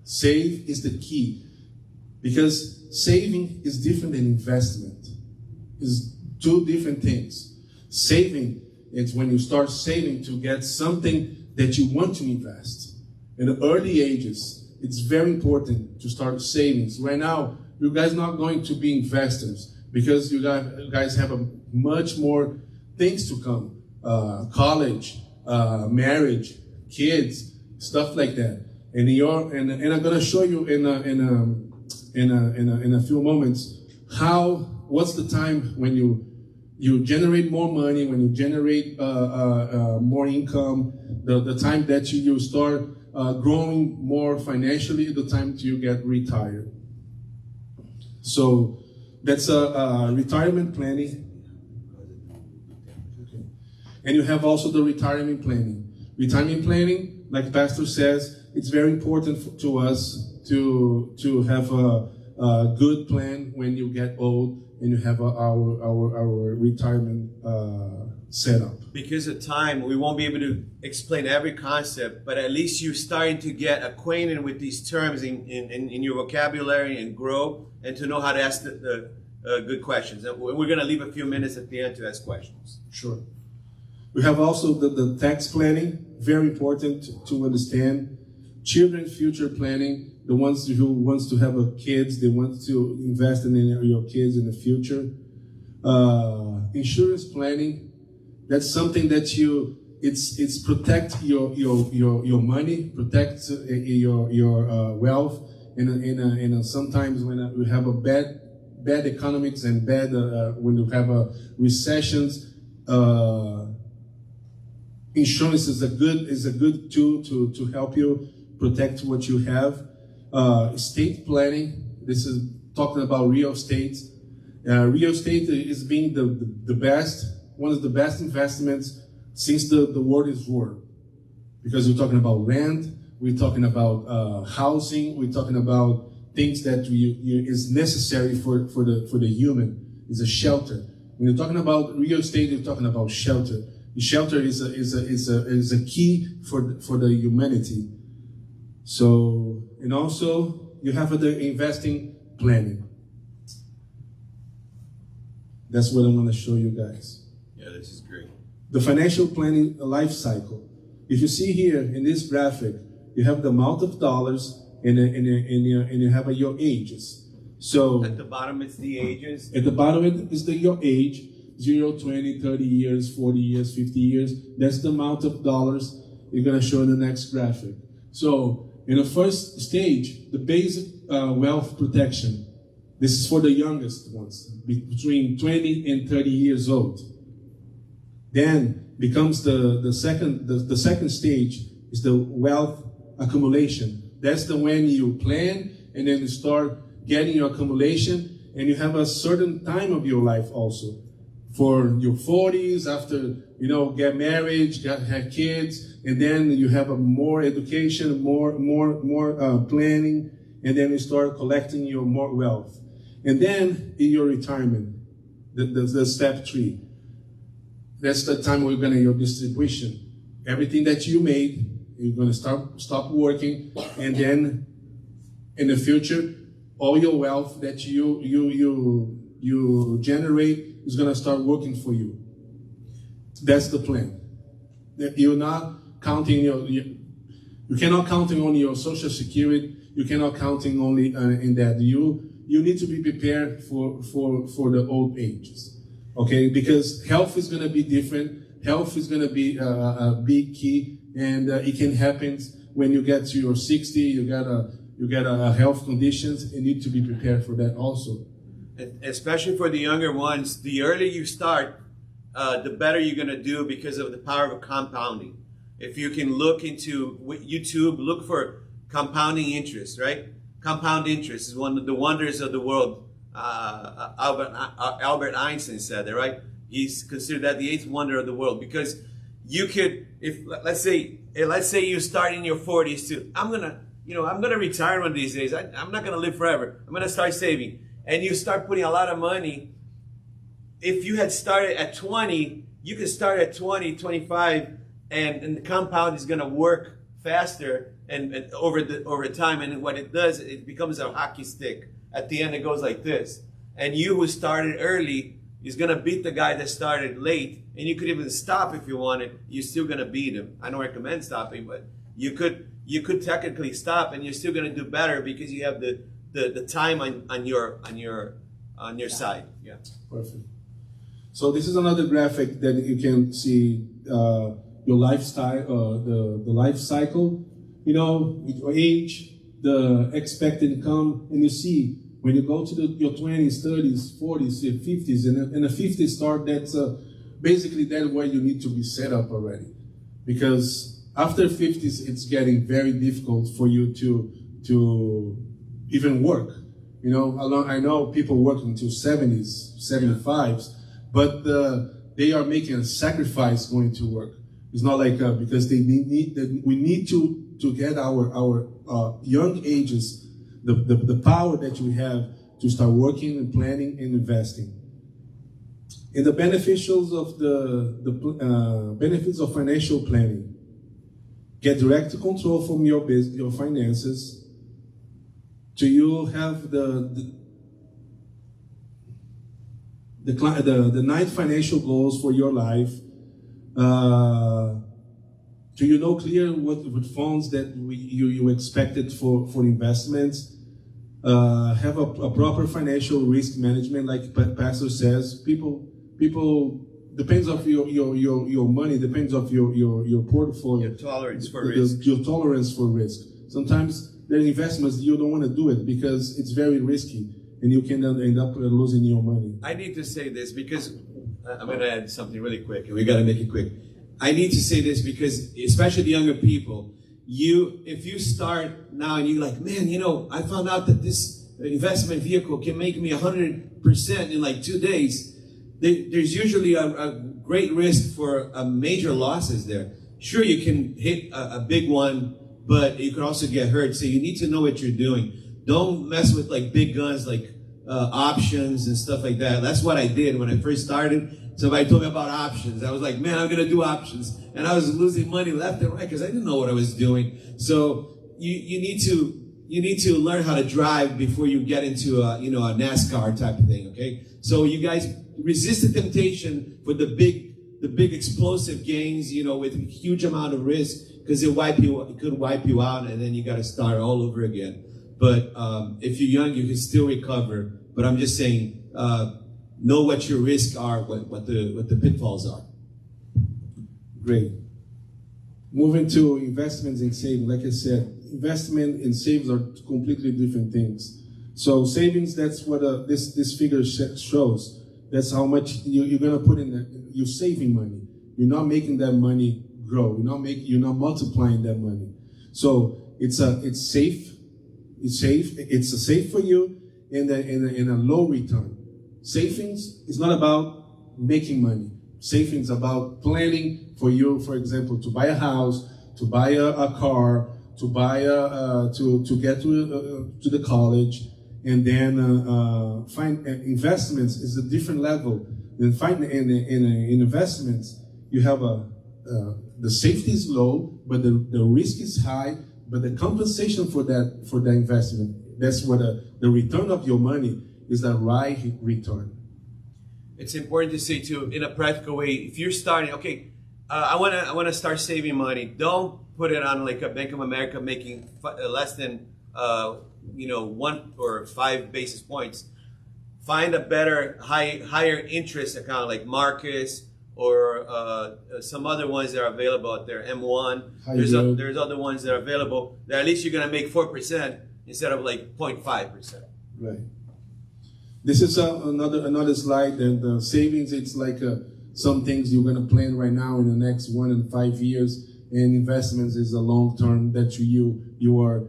Save is the key because saving is different than investment. It's two different things. Saving is when you start saving to get something that you want to invest. In the early ages, it's very important to start savings. Right now, you guys not going to be investors because you guys have much more things to come. College, marriage, kids, stuff like that. And I'm gonna show you in a few moments what's the time when you generate more money, when you generate more income, the time that you start growing more financially, the time you get retired. So that's retirement planning. Okay. And you have also the retirement planning. Retirement planning, like Pastor says, it's very important to us to have a good plan when you get old and you have our retirement set up. Because of time, we won't be able to explain every concept, but at least you're starting to get acquainted with these terms in your vocabulary and grow, and to know how to ask the good questions. And we're going to leave a few minutes at the end to ask questions. Sure. We have also the tax planning, very important to understand. Children future planning, the ones who wants to have kids, they want to invest in your kids in the future. Insurance planning, that's something that it's protect your money, protect your wealth. And sometimes when we have a bad economics and when you have recessions, insurance is a good tool to help you protect what you have. Estate planning, this is talking about real estate. Real estate is being the best, one of the best investments since the world is world. Because we're talking about land, we're talking about housing, we're talking about things that is necessary for the human, is a shelter. When you're talking about real estate, you're talking about shelter. The shelter is a key for the humanity. So, and also you have the investing planning. That's what I'm going to show you guys. Yeah, this is great. The financial planning life cycle. If you see here in this graphic, you have the amount of dollars and you have your ages. So at the bottom it's the ages. At the bottom is your age, 0, 20, 30 years, 40 years, 50 years. That's the amount of dollars you're going to show in the next graphic. So in the first stage, the basic wealth protection. This is for the youngest ones, between 20 and 30 years old. Then becomes the second stage is the wealth accumulation. That's the when you plan and then you start getting your accumulation, and you have a certain time of your life also. for your 40s, after, get married, have kids, and then you have a more education, more planning, and then you start collecting your more wealth. And then in your retirement, the step 3, that's the time we're going to your distribution. Everything that you made, you're going to stop working, and then in the future, all your wealth that you generate is going to start working for you. That's the plan. That you're not counting you cannot counting on your Social Security. You cannot counting only in that. You need to be prepared for the old ages, okay? Because health is going to be different. Health is going to be a big key, and it can happen when you get to your 60. You get a health conditions. You need to be prepared for that also. Especially for the younger ones, the earlier you start, the better you're going to do because of the power of compounding. If you can look into YouTube, look for compounding interest, right? Compound interest is one of the wonders of the world. Albert Einstein said that, right? He's considered that the 8th wonder of the world, because you could, if let's say you start in your 40s too. I'm gonna retire one of these days. I'm not gonna live forever. I'm gonna start saving, and you start putting a lot of money. If you had started at 20, you could start at 20, 25, and the compound is gonna work faster and over time. And what it does, it becomes a hockey stick. At the end, it goes like this. And you who started early is going to beat the guy that started late. And you could even stop if you wanted. You're still going to beat him. I don't recommend stopping, but you could technically stop, and you're still going to do better because you have the time on your side. Yeah. Perfect. So this is another graphic that you can see your lifestyle, the life cycle. With your age, the expected income, and you see when you go to your 20s, 30s, 40s, 50s, and the 50s start, that's basically that's where you need to be set up already. Because after 50s, it's getting very difficult for you to even work. I know people working to 70s, 75s, but they are making a sacrifice going to work. It's not like because we need to get our young ages the power that we have to start working and planning and investing. And the beneficials of the benefits of financial planning: get direct control from your finances. Do you have the 9 financial goals for your life? Do you know clear what funds that you expected for investments? Have a proper financial risk management, like Pastor says. People depends of your money, depends of your portfolio. Your tolerance for risk. Your tolerance for risk. Sometimes there are investments you don't want to do it because it's very risky, and you can end up losing your money. I need to say this because I'm going to add something really quick, and we got to make it quick. I need to say this because, especially the younger people, if you start now and you're like, man, I found out that this investment vehicle can make me 100% in like 2 days. There's usually a great risk for major losses there. Sure, you can hit a big one, but you could also get hurt. So you need to know what you're doing. Don't mess with like big guns like options and stuff like that. That's what I did when I first started. Somebody told me about options. I was like, man, I'm going to do options. And I was losing money left and right because I didn't know what I was doing. So you need to learn how to drive before you get into a NASCAR type of thing, okay? So you guys resist the temptation for the big explosive gains, with a huge amount of risk, because it could wipe you out, and then you got to start all over again. But if you're young, you can still recover. But I'm just saying, know what your risks are, what the pitfalls are. Great. Moving to investments and savings, like I said, investment and savings are completely different things. So savings, that's what this figure shows. That's how much you're going to put in. You're saving money. You're not making that money grow. You're not multiplying that money. So it's safe. It's safe for you, and a low return. Savings is not about making money. Saving is about planning for you, for example, to buy a house, to buy a car, to buy to get to the college, and then find investments is a different level. Then find in investments you have the safety is low, but the risk is high, but the compensation for that investment, that's what the return of your money is, the right return. It's important to say too, in a practical way, if you're starting, okay, I wanna start saving money. Don't put it on like a Bank of America making less than 1 or 5 basis points. Find a better higher interest account like Marcus or some other ones that are available out there. M1. There's other ones that are available that at least you're gonna make 4% instead of like 0.5%. Right. This is another slide, and the savings, it's like some things you're going to plan right now in the next 1 and 5 years, and investments is a long term that you are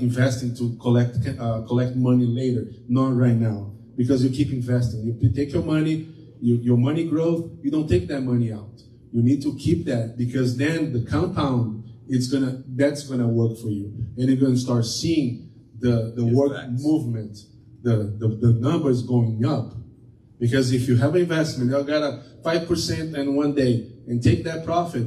investing to collect money later, not right now, because you keep investing. You take your money, your money growth, you don't take that money out. You need to keep that, because then the compound, that's gonna work for you, and you're gonna start seeing the work movement. The numbers going up. Because if you have an investment, you got a 5% in one day, and take that profit,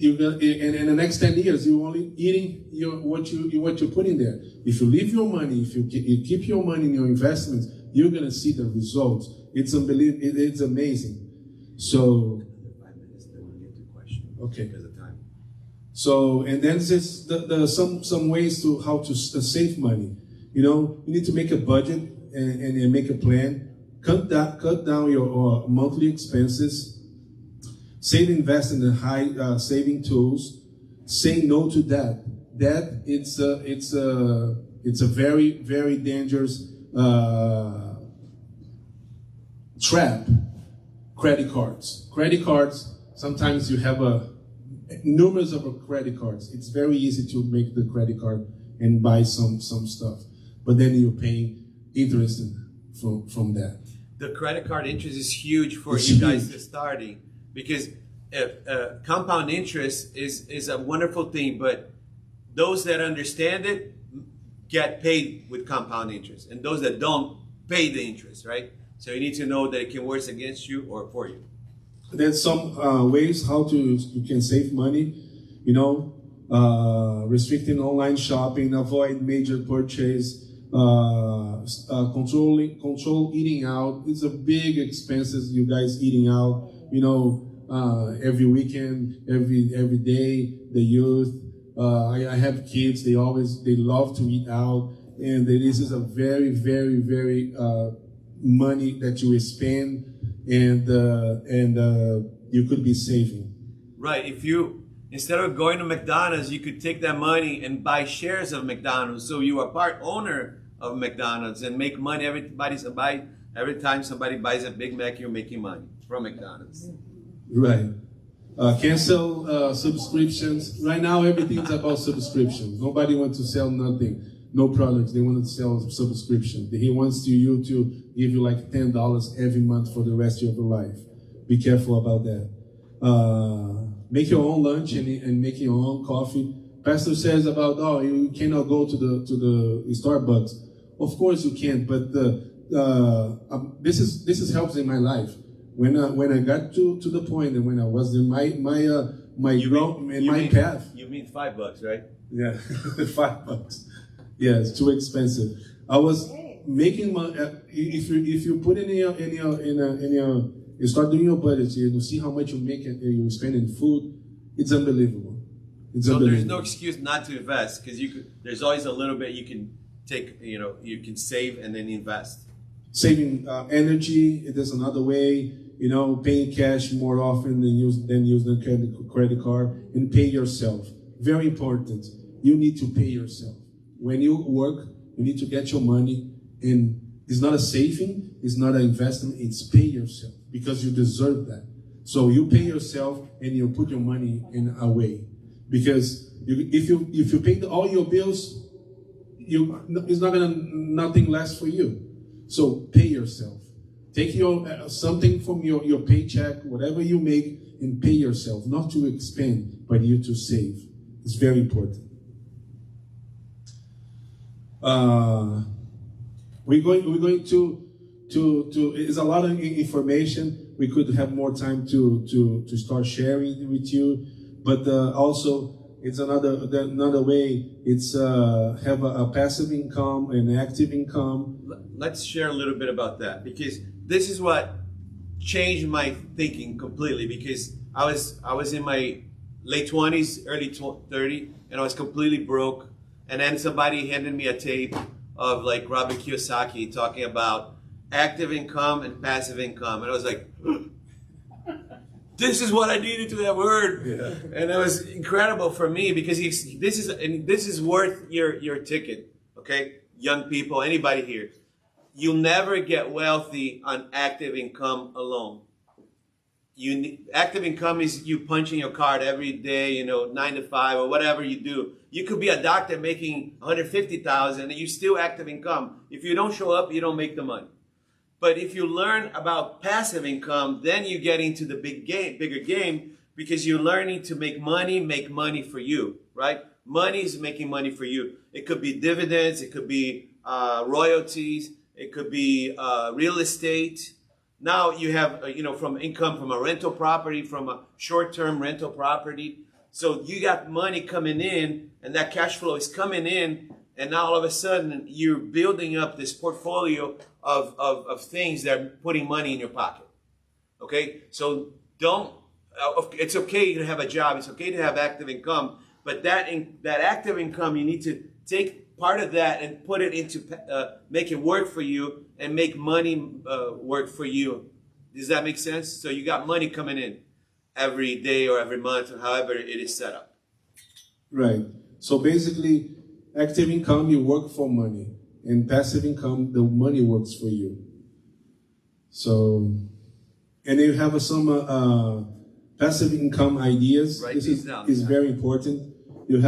and in the next 10 years, you're only eating what you put in there. If you leave your money, if you keep your money in your investments, you're gonna see the results. It's unbelievable. It's amazing. So 5 minutes, then we'll get to question. Okay. Because of time. So, and then there's some ways to how to save money. You need to make a budget and make a plan. Cut down your monthly expenses. Save, invest in the high saving tools. Say no to debt. Debt, it's a very, very dangerous trap. Credit cards. Sometimes you have numerous of credit cards. It's very easy to make the credit card and buy some stuff. But then you're paying interest from that. The credit card interest is huge for you guys to starting, because compound interest is a wonderful thing, but those that understand it get paid with compound interest, and those that don't pay the interest, right? So you need to know that it can work against you or for you. There's some ways how you can save money, restricting online shopping, avoid major purchase, control eating out. It's a big expenses, you guys eating out, every weekend, every day, the youth. I have kids, they love to eat out, and this is a very, very, very money that you spend, and you could be saving. Right. If you, instead of going to McDonald's, you could take that money and buy shares of McDonald's, so you are part owner of McDonald's and make money every time somebody buys a Big Mac, you're making money from McDonald's. Right. Cancel subscriptions. Right now, everything's about subscriptions. Nobody wants to sell nothing, no products. They want to sell subscription. He wants you to give you like $10 every month for the rest of your life. Be careful about that. Make your own lunch and make your own coffee. Pastor says about, you cannot go to the Starbucks. Of course you can, but this is helps in my life. When I got to the point and when I was in my path. You mean $5, right? Yeah, $5. Yeah, it's too expensive. I was making my if you put in your you start doing your budget, you see how much you make and you spend in food. It's unbelievable. So there's no excuse not to invest, because there's always a little bit you can take. You can save and then invest. Saving energy. There's another way. Paying cash more often than using the credit card, and pay yourself. Very important. You need to pay yourself. When you work, you need to get your money, and it's not a saving, it's not an investment, it's pay yourself, because you deserve that. So you pay yourself and you put your money in a way. Because if you pay all your bills, it's not gonna nothing less for you. So pay yourself. Take something from your paycheck, whatever you make, and pay yourself, not to expend, but you to save. It's very important. We're going to it's a lot of information. We could have more time to start sharing with you, but also it's another way. It's have a passive income and active income. Let's share a little bit about that, because this is what changed my thinking completely. Because I was in my late 20s, early 30, and I was completely broke. And then somebody handed me a tape of like Robert Kiyosaki talking about active income and passive income, and I was like, this is what I needed to have heard. Yeah. And it was incredible for me, because this is worth your ticket. Okay, young people, anybody here, you'll never get wealthy on active income alone. Active income is you punching your card every day, 9 to 5 or whatever you do. You could be a doctor making $150,000 and you still active income. If you don't show up, you don't make the money. But if you learn about passive income, then you get into the bigger game, because you're learning to make money for you, right? Money is making money for you. It could be dividends, it could be royalties, it could be real estate. Now you have, from income from a rental property, from a short-term rental property. So you got money coming in, and that cash flow is coming in, and now all of a sudden you're building up this portfolio of things that are putting money in your pocket. Okay? So it's okay to have a job, it's okay to have active income, but that active income, you need to take part of that and put it into make it work for you and make money work for you. Does that make sense? So you got money coming in every day or every month, or however it is set up. Right. So basically, active income, you work for money. And passive income, the money works for you. So, and you have some passive income ideas. Write this these down. is very important. You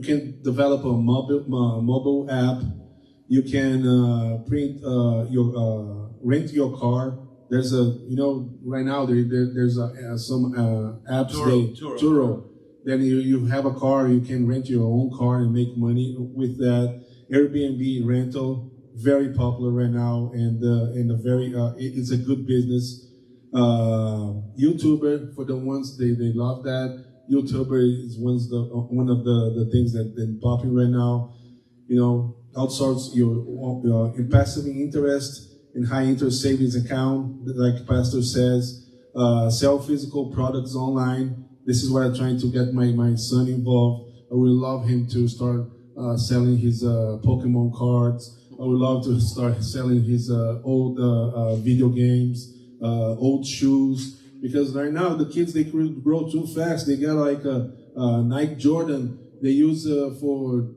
can develop a mobile app. You can rent your car. There's right now there's some apps. Turo. Then you have a car, you can rent your own car and make money with that. Airbnb rental, very popular right now, and it's a good business. YouTuber, for the ones they love that. YouTuber is one of the things that been popping right now. Outsource your passive interest in high interest savings account, like Pastor says. Sell physical products online. This is where I'm trying to get my son involved. I would love him to start selling his Pokemon cards. I would love to start selling his old video games, old shoes. Because right now the kids, they grow too fast. They got like a Nike Jordan they use for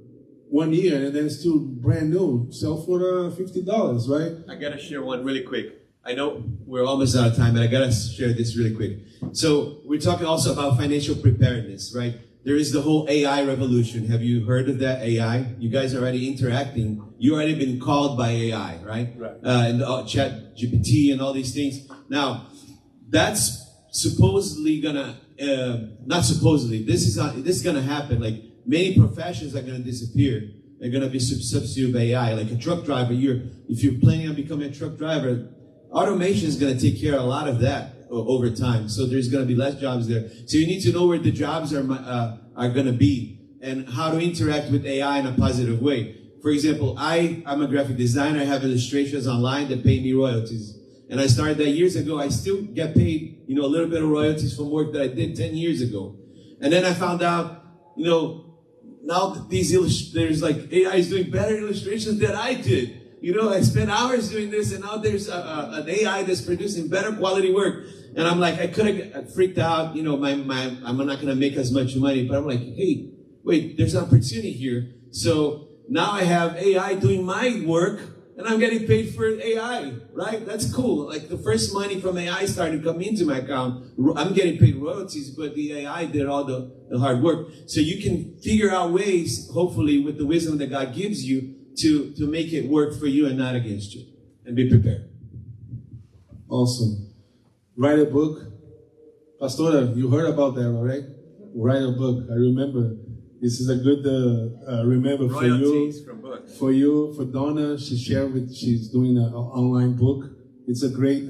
1 year, and then it's still brand new. Sell for $50, right? I gotta share one really quick. I know we're almost out of time, but I gotta share this really quick. So we're talking also about financial preparedness, right? There is the whole AI revolution. Have you heard of that AI? You guys are already interacting. You already been called by AI, right? Right. And Chat GPT and all these things. Now, that's supposedly gonna, not supposedly, this is gonna happen. Like, many professions are gonna disappear. They're gonna be substituted by AI. Like a truck driver, if you're planning on becoming a truck driver, automation is gonna take care of a lot of that over time. So there's gonna be less jobs there. So you need to know where the jobs are gonna be and how to interact with AI in a positive way. For example, I'm a graphic designer. I have illustrations online that pay me royalties. And I started that years ago. I still get paid, a little bit of royalties from work that I did 10 years ago. And then I found out, now that there's like AI is doing better illustrations than I did. I spent hours doing this, and now there's an AI that's producing better quality work. And I'm like, I could have freaked out, I'm not going to make as much money. But I'm like, hey, wait, there's an opportunity here. So now I have AI doing my work, and I'm getting paid for AI, right? That's cool. Like the first money from AI started coming into my account. I'm getting paid royalties, but the AI did all the hard work. So you can figure out ways, hopefully, with the wisdom that God gives you, to make it work for you and not against you. And be prepared. Awesome. Write a book. Pastora, you heard about that, all right? Write a book. I remember. This is a good remember for you. From books. For you, for Donna, she's doing an online book. It's a great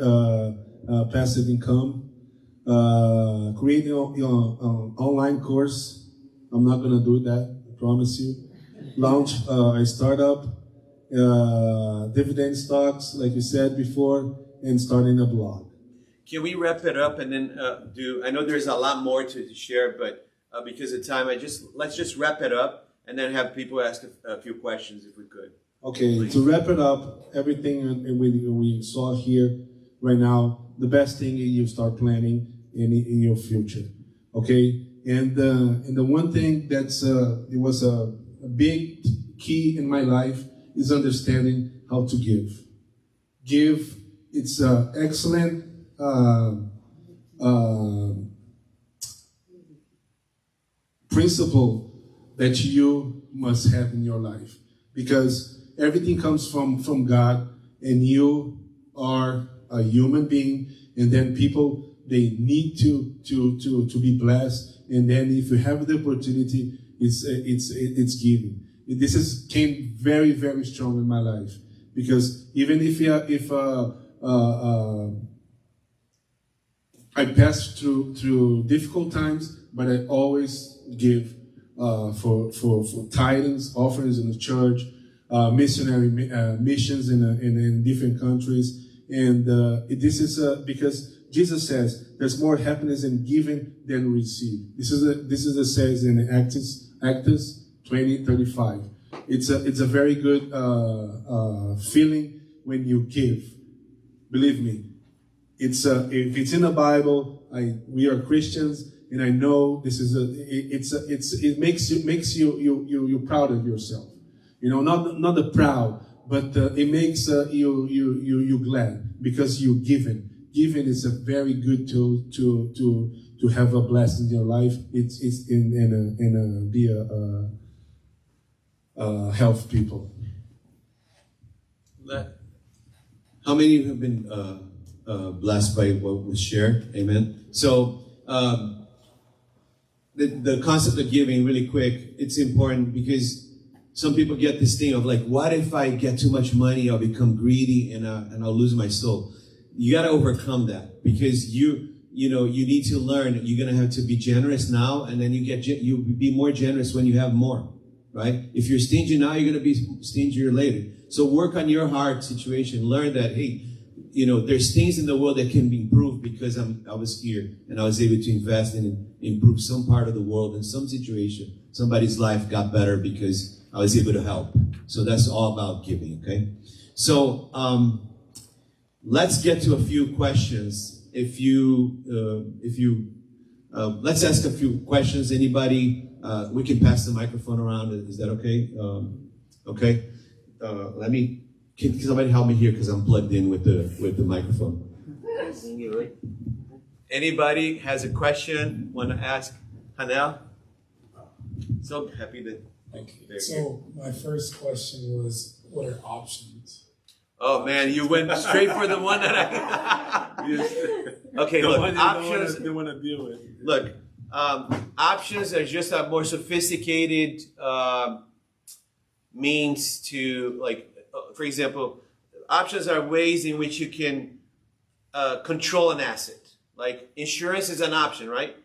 passive income. Creating your online course. I'm not gonna do that, I promise you. Launch a startup, dividend stocks, like you said before, and starting a blog. Can we wrap it up and then I know there's a lot more to share, but because of time, let's just wrap it up and then have people ask a few questions if we could. Okay, Please. to wrap it up, everything we saw here right now, the best thing is you start planning in your future. Okay, and the one thing that's it was a big key in my life is understanding how to give. Give, it's an excellent principle that you must have in your life, because everything comes from God, and you are a human being, and then people, they need to be blessed, and then if you have the opportunity, it's giving. This came very, very strong in my life, because even if I passed through difficult times, but I always give for tithings, offerings in the church, missionary missions in different countries, and this is because Jesus says there's more happiness in giving than receive. This is a says in Acts 20:35. It's a very good feeling when you give. Believe me. It's if it's in the Bible. We are Christians, and I know this is it makes you proud of yourself. You know, not the proud, but it makes you glad because you're giving. Giving is a very good tool to have a blessing in your life. It's be a health people. How many of you have been blessed by what was shared? Amen. So the concept of giving, really quick, it's important because some people get this thing of like, what if I get too much money, I'll become greedy and I'll lose my soul. You got to overcome that, because you need to learn. You're gonna have to be generous now, and then you'll be more generous when you have more, right? If you're stingy now, you're gonna be stingier later. So work on your heart situation. Learn that, hey, there's things in the world that can be improved because I was here and I was able to invest and improve some part of the world in some situation. Somebody's life got better because I was able to help. So that's all about giving, okay? So let's get to a few questions. Let's ask a few questions. Anybody? We can pass the microphone around. Is that okay? Okay. Can somebody help me here because I'm plugged in with the microphone? Anybody has a question? Want to ask Hanel? So happy that. Thank you. So my first question was, what are options? Oh man, you went straight for the one that Okay, look, options. They want to deal with. Look, options are just a more sophisticated means to, like, for example, options are ways in which you can control an asset. Like insurance is an option, right?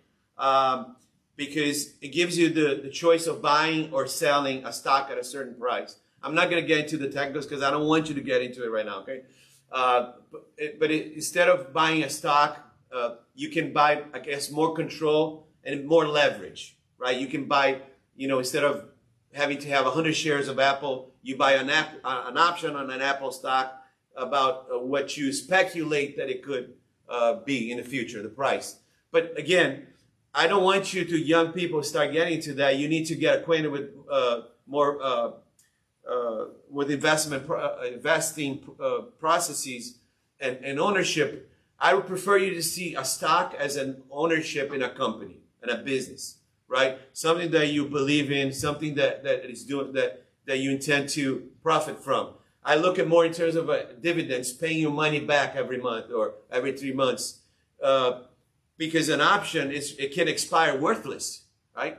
Because it gives you the choice of buying or selling a stock at a certain price. I'm not going to get into the technicals because I don't want you to get into it right now, okay? Instead of buying a stock, you can buy, I guess, more control and more leverage, right? You can buy, instead of having to have 100 shares of Apple, you buy an option on an Apple stock about what you speculate that it could be in the future, the price. But again, I don't want you to young people start getting to that. You need to get acquainted with more with investing processes and ownership. I would prefer you to see a stock as an ownership in a company and a business, right? Something that you believe in, something that is doing that you intend to profit from. I look at more in terms of dividends, paying you money back every month or every 3 months. Because an option it can expire worthless, right?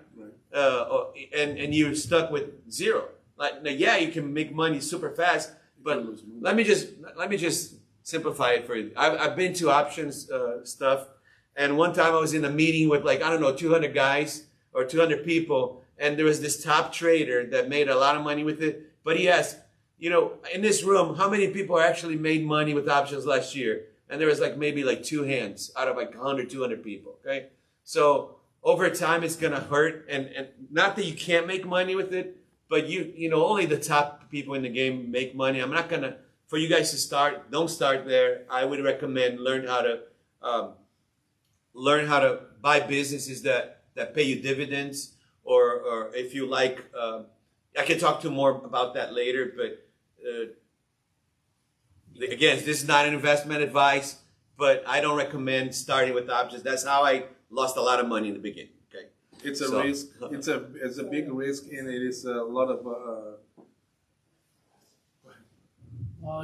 And you're stuck with zero. Like, yeah, you can make money super fast, but let me just simplify it for you. I've been to options stuff, and one time I was in a meeting with 200 guys or 200 people, and there was this top trader that made a lot of money with it. But he asked, in this room, how many people actually made money with options last year? And there was maybe 2 hands out of 100, 200 people. Okay, so over time it's gonna hurt, and not that you can't make money with it, but only the top people in the game make money. I'm not gonna, for you guys to start, don't start there. I would recommend learn how to buy businesses that pay you dividends, or if you like, I can talk to more about that later. But again, this is not an investment advice, but I don't recommend starting with options. That's how I lost a lot of money in the beginning. Okay, it's a risk. It's a big risk, and it is a lot of.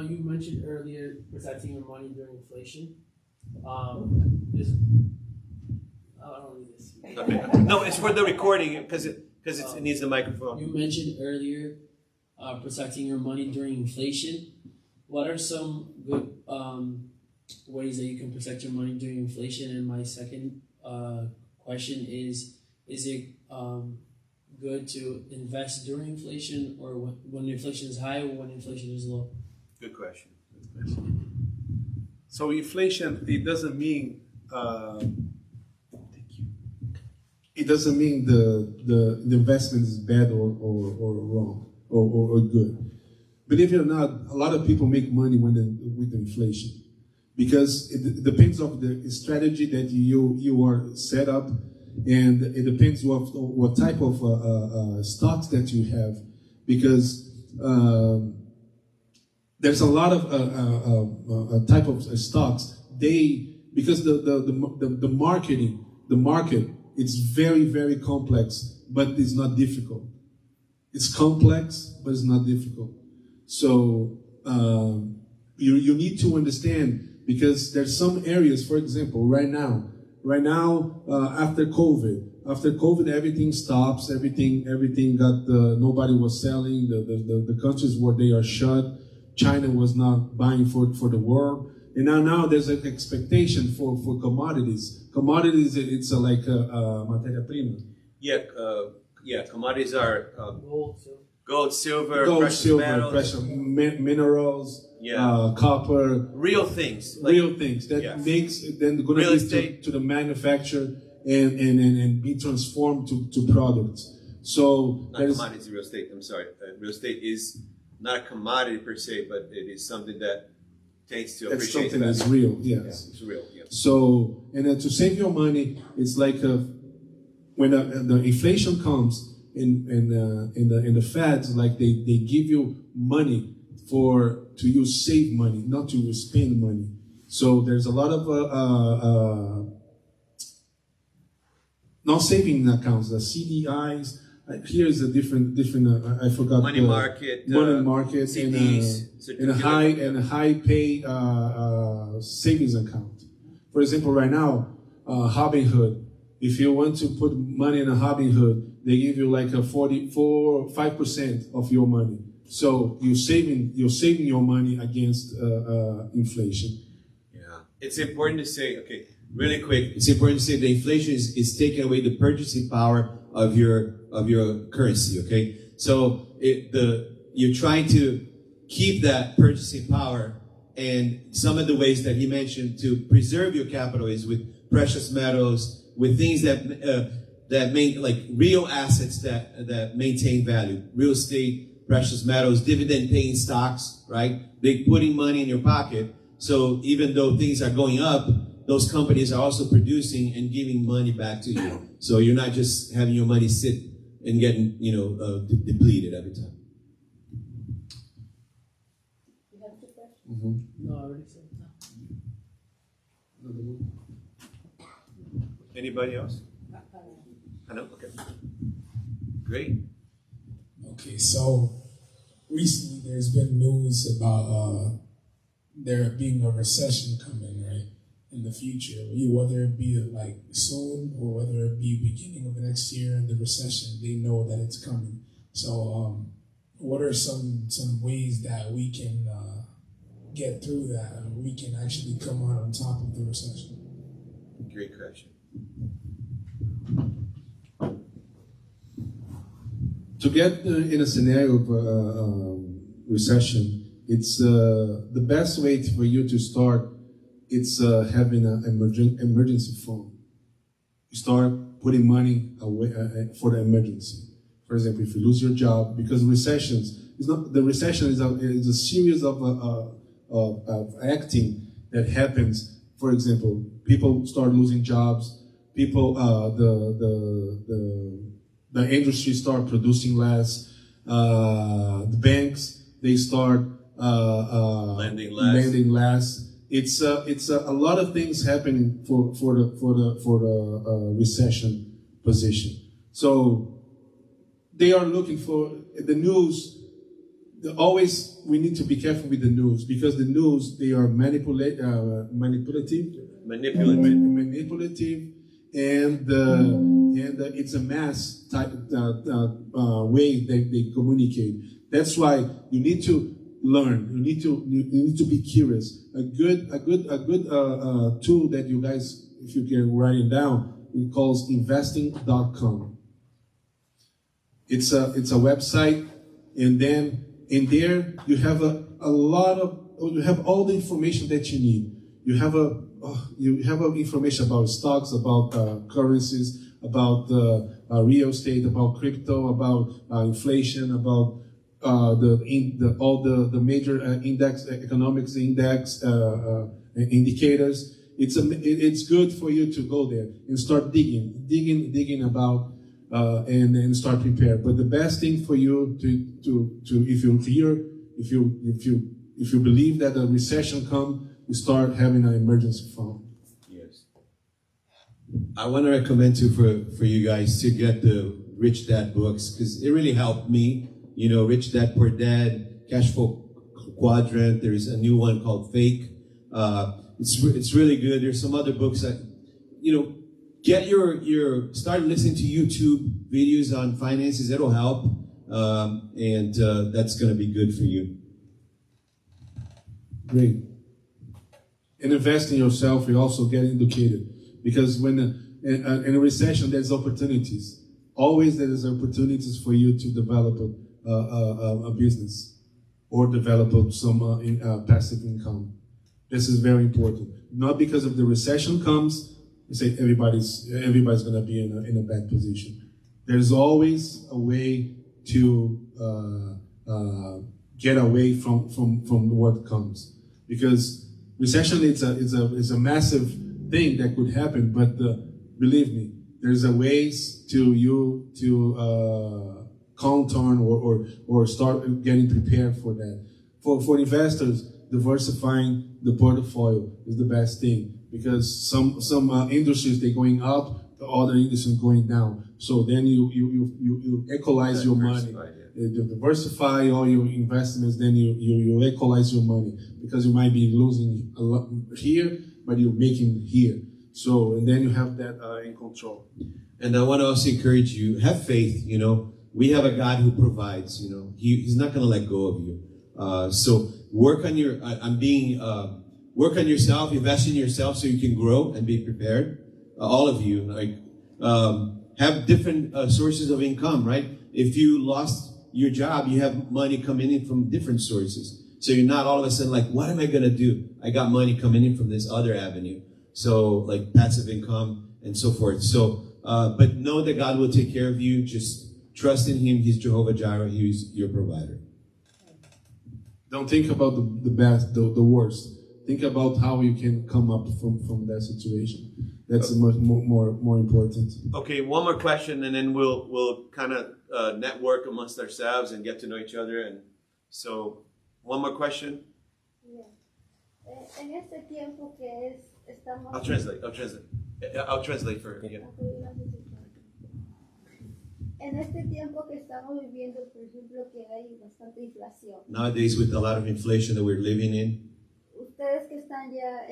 You mentioned earlier protecting your money during inflation. I don't need this. Okay. No, it's for the recording because it needs the microphone. You mentioned earlier protecting your money during inflation. What are some good ways that you can protect your money during inflation? And my second question is it good to invest during inflation, or when inflation is high, or when inflation is low? Good question. So inflation, it doesn't mean it doesn't mean the investment is bad or wrong or good. Believe it or not, a lot of people make money with inflation, because it depends on the strategy that you are set up, and it depends what type of stocks that you have, because there's a lot of type of stocks. Because the market it's very, very complex, but it's not difficult. It's complex, but it's not difficult. So you need to understand, because there's some areas, for example, right now, after COVID, everything stops, everything got, nobody was selling, the countries where they are shut, China was not buying for the world, and now there's an expectation for commodities. Commodities, it's like materia prima. Yeah, commodities are gold, silver, precious minerals, copper, real things that makes then going real estate to the manufacture and be transformed to products. So not commodities, real estate. I'm sorry, real estate is not a commodity per se, but it is something that takes to appreciate. It's something that's real. Yes, yeah, it's real. Yeah. So to save your money, it's like when the inflation comes. In the Feds, like they give you money to you save money, not to spend money. So there's a lot of not saving accounts, the CDIs. Here's a different. I forgot. Money market, CDs, and a high pay savings account. For example, right now, Robinhood. If you want to put money in a Robinhood, they give you like a 5% of your money. So you're saving your money against inflation. Yeah, it's important to say. Okay, really quick. It's important to say that inflation is taking away the purchasing power of your currency. Okay, so you're trying to keep that purchasing power, and some of the ways that he mentioned to preserve your capital is with precious metals, with things that make like real assets that maintain value, real estate, precious metals, dividend paying stocks, right? They're putting money in your pocket. So even though things are going up, those companies are also producing and giving money back to you. So you're not just having your money sit and getting, depleted every time. You have two questions? Mm-hmm. No, I already said that. Anybody else? I know. Okay. Great. Okay, so recently there's been news about there being a recession coming, right, in the future, whether it be like soon or whether it be beginning of the next year, the recession, they know that it's coming. So what are some ways that we can get through that, or we can actually come out on top of the recession? Great question. To get in a scenario of recession, it's the best way for you to start. It's having an emergency fund. You start putting money away for the emergency. For example, if you lose your job, because recessions is not the recession is a series of acting that happens. For example, people start losing jobs. People the industry start producing less. The banks they start lending less. It's a lot of things happening for the recession position. So they are looking for the news. We need to be careful with the news, because the news, they are manipulative, and it's a mass type way that they communicate. That's why you need to learn. You need to be curious. A good tool that you guys, if you can write it down, it calls investing.com. It's a website, and then in there you have you have all the information that you need. You have information about stocks, about currencies, about real estate, about crypto, about inflation, about all the major economics index indicators. It's good for you to go there and start digging about and start prepare. But the best thing for you to if you believe that a recession comes, you start having an emergency fund. Yes. I want to recommend for you guys to get the Rich Dad books, because it really helped me. You know, Rich Dad Poor Dad, Cash Flow Quadrant. There's a new one called Fake. It's really good. There's some other books that, get start listening to YouTube videos on finances. It'll help, and that's going to be good for you. Great. And invest in yourself. You also get educated, because when in a recession, there's opportunities. Always there is opportunities for you to develop a business or develop some passive income. This is very important. Not because if the recession comes, you say everybody's going to be in a bad position. There's always a way to get away from what comes, because recession is a massive thing that could happen. But believe me, there's a ways to count on or start getting prepared for that. For investors, diversifying the portfolio is the best thing, because some industries they're going up, the other industries going down. So then you equalize your money. You diversify all your investments, then you equalize your money, because you might be losing a lot here, but you're making here. So, and then you have that in control. And I want to also encourage you, have faith. We have a God who provides. He's not going to let go of you. So work on work on yourself, invest in yourself so you can grow and be prepared. All of you, have different sources of income, right? If you lost your job, you have money coming in from different sources. So you're not all of a sudden like, what am I going to do? I got money coming in from this other avenue. So like passive income and so forth. So, but know that God will take care of you. Just trust in Him. He's Jehovah Jireh. He's your provider. Don't think about the best, the worst. Think about how you can come up from that situation. That's much more important. Okay, one more question, and then we'll kind of network amongst ourselves and get to know each other. And so, one more question. Yeah. En este tiempo que estamos. I'll translate for you. En este tiempo que estamos viviendo, por ejemplo, que hay bastante inflación. Nowadays, with a lot of inflation that we're living in, Ustedes que están ya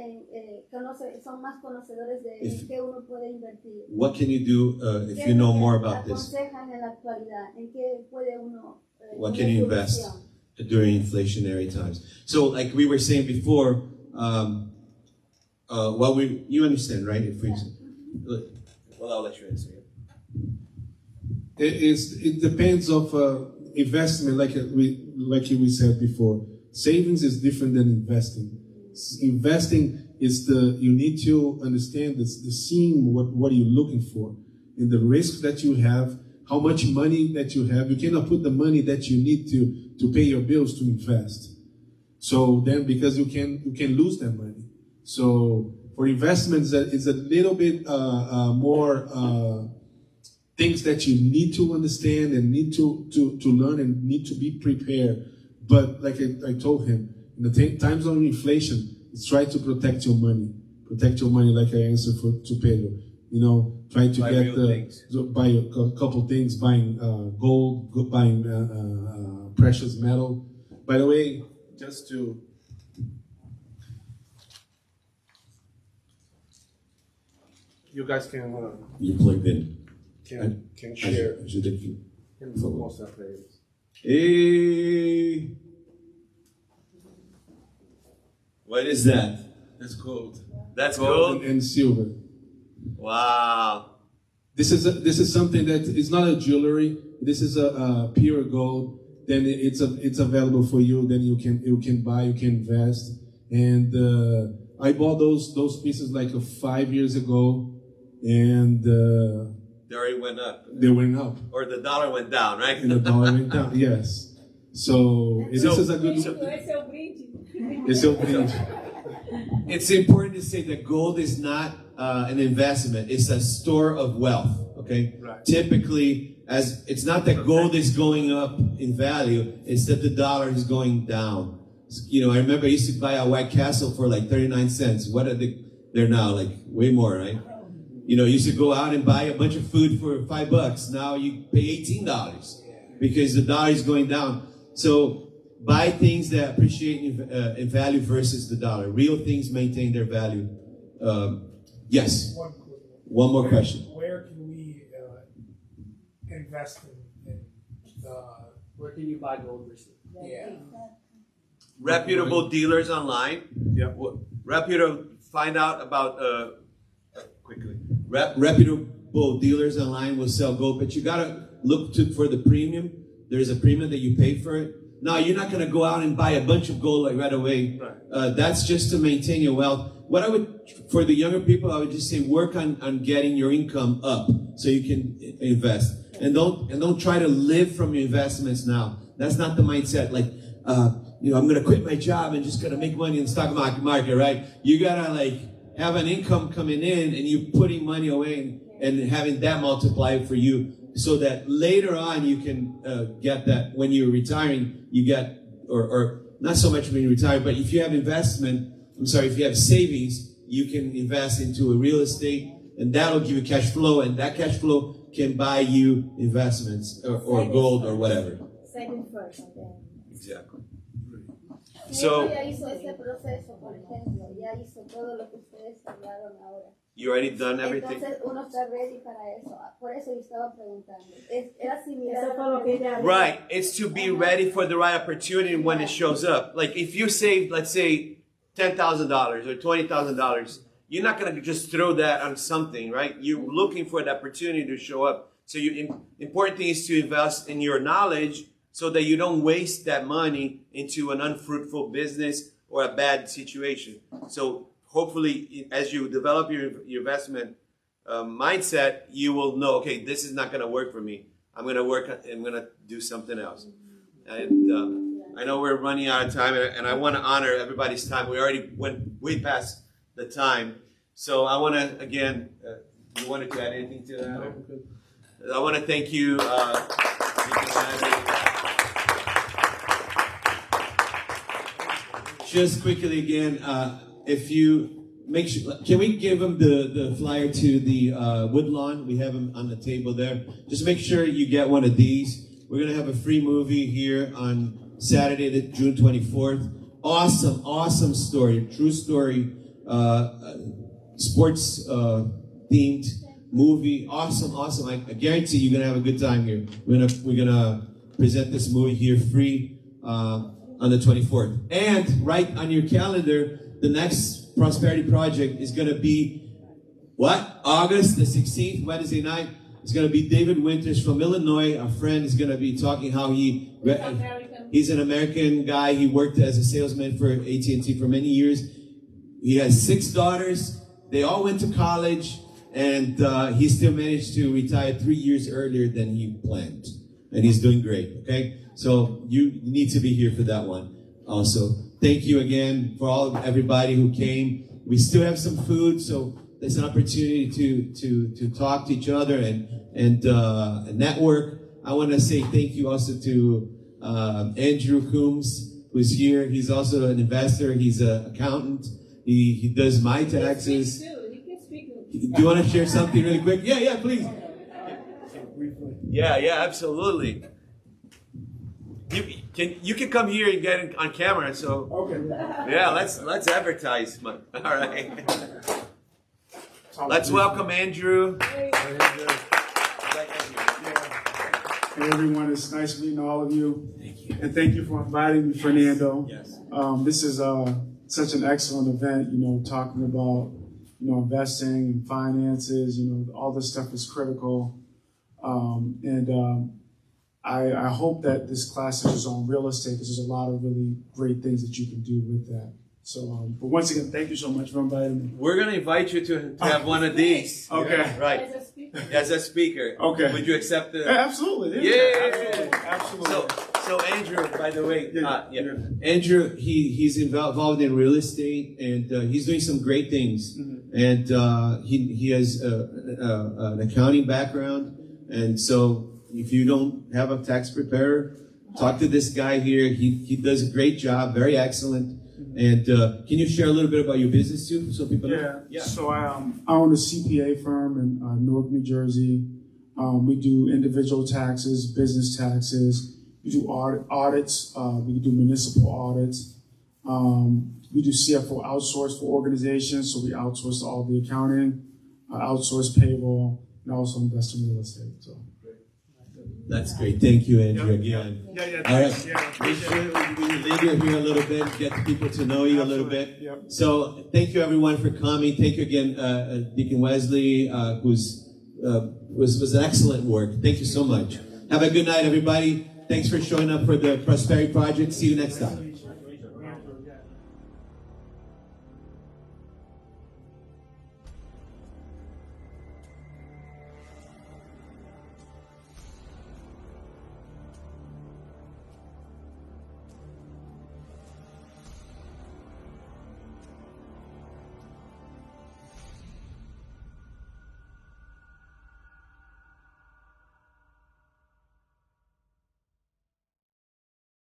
son más conocedores de en qué uno puede invertir. what can you do if ¿Qué you know es lo more que about this? aconsejan en la actualidad? ¿En qué puede uno What can you invest inversión? during inflationary times? So, like we were saying before, you understand, right? If we, well, I'll let you answer. It depends of investment, like we said before. Savings is different than investing. Investing is you need to understand the seeing what you're looking for and the risk that you have, how much money that you have. You cannot put the money that you need to pay your bills to invest. So then, because you can lose that money. So for investments, it's a little bit more things that you need to understand and need to learn and need to be prepared. But like I told him, in the times of inflation, try to protect your money. Protect your money, like I answered to Pedro. Try to buy a couple things, buying gold, buying precious metal. By the way, just to you guys can You plugged in. can share. Hey, what is that? That's gold. That's Gold gold. and silver. Wow. This is something that is not a jewelry. This is a pure gold. Then it's available for you. Then you can buy, you can invest. And I bought those pieces like 5 years ago, and They already went up, they went up, or the dollar went down, right? and the dollar went down. Yes. So this is a good. Esse é o brinde. It's a brinde. It's important to say that gold is not an investment; it's a store of wealth. Okay. Right. Typically, as it's not that gold is going up in value; it's that the dollar is going down. I remember I used to buy a White Castle for like 39 cents. What are they're now? Like way more, right? You used to go out and buy a bunch of food for $5. Now you pay $18 because the dollar is going down. So buy things that appreciate in value versus the dollar. Real things maintain their value. Yes. One more question. Where can we invest in Where can you buy gold versus? yeah. Reputable dealers online. Yeah. Find out about quickly. Reputable dealers online will sell gold, but you gotta look for the premium. There's a premium that you pay for it. Now you're not gonna go out and buy a bunch of gold like right away. Right. That's just to maintain your wealth. What I would, for the younger people, I would just say work on getting your income up so you can invest, and don't try to live from your investments now. That's not the mindset. Like, I'm gonna quit my job and just gonna make money in the stock market, right? You gotta have an income coming in and you putting money away and having that multiply for you, so that later on you can get that when you're retiring. You get, or not so much when you retire, but if you have if you have savings, you can invest into a real estate, and that'll give you cash flow, and that cash flow can buy you investments or gold or whatever. Saving first. Exactly. So ya hizo ese proceso, por ejemplo, ya hizo todo lo que ustedes hablaron ahora. You already done everything? Entonces uno está ready para eso. Por eso yo estaba preguntando. Era similar. Eso fue lo que ella Right. It's to be ready for the right opportunity when it shows up. Like if you save, let's say, $10,000 or $20,000, you're not going to just throw that on something, right? You're looking for the opportunity to show up. So important thing is to invest in your knowledge so that you don't waste that money into an unfruitful business or a bad situation. So hopefully, as you develop your investment mindset, you will know, okay, this is not going to work for me. I'm going to do something else. And I know we're running out of time, and I want to honor everybody's time. We already went way past the time. So I want to, again, you wanted to add anything to that? I want to thank you. Just quickly again, if you make sure. Can we give them the flyer to the Woodlawn? We have them on the table there. Just make sure you get one of these. We're gonna have a free movie here on Saturday, June 24th. Awesome story, true story, sports themed movie. Awesome. I guarantee you're gonna have a good time here. We're gonna present this movie here free on the 24th. And right on your calendar, the next Prosperity Project is gonna be what? August the 16th, Wednesday night. It's gonna be David Winters from Illinois. Our friend is gonna be talking how he's an American guy. He worked as a salesman for AT&T for many years. He has 6 daughters. They all went to college, and he still managed to retire 3 years earlier than he planned. And he's doing great, okay? So you need to be here for that one also. Thank you again for everybody who came. We still have some food, so there's an opportunity to talk to each other and network. I want to say thank you also to Andrew Coombs, who's here. He's also an investor. He's an accountant. He does my taxes. He can speak. Do you want to share something really quick? Yeah, please. Yeah, absolutely. You can come here and get it on camera. So Okay. yeah, let's advertise. All right. Let's welcome Andrew. Hey everyone, it's nice meeting all of you. Thank you. And thank you for inviting me, Fernando. Yes. This is such an excellent event, talking about, investing and finances, all this stuff is critical. I hope that this class is on real estate because there's a lot of really great things that you can do with that. So, but once again, thank you so much for inviting me. We're going to invite you to have one of these. Okay. Yeah, right. As a speaker. Okay. Would you accept the... Absolutely. Yeah. Absolutely. So Andrew, by the way, Yeah. Andrew, he's involved in real estate, and he's doing some great things. Mm-hmm. And he has an accounting background, and so if you don't have a tax preparer, talk to this guy here. He does a great job, very excellent. And can you share a little bit about your business too, so people know? Yeah. So I own a CPA firm in Newark, New Jersey. We do individual taxes, business taxes. We do audits. We do municipal audits. We do CFO outsource for organizations, so we outsource all the accounting, outsource payroll, and also invest in real estate. So. That's great. Thank you, Andrew, again. Yeah. All right. Yeah. Make sure we linger here a little bit, get people to know you a little bit. Yep. So thank you, everyone, for coming. Thank you again, Deacon Wesley, was an excellent work. Thank you so much. Have a good night, everybody. Thanks for showing up for the Prosperity Project. See you next time.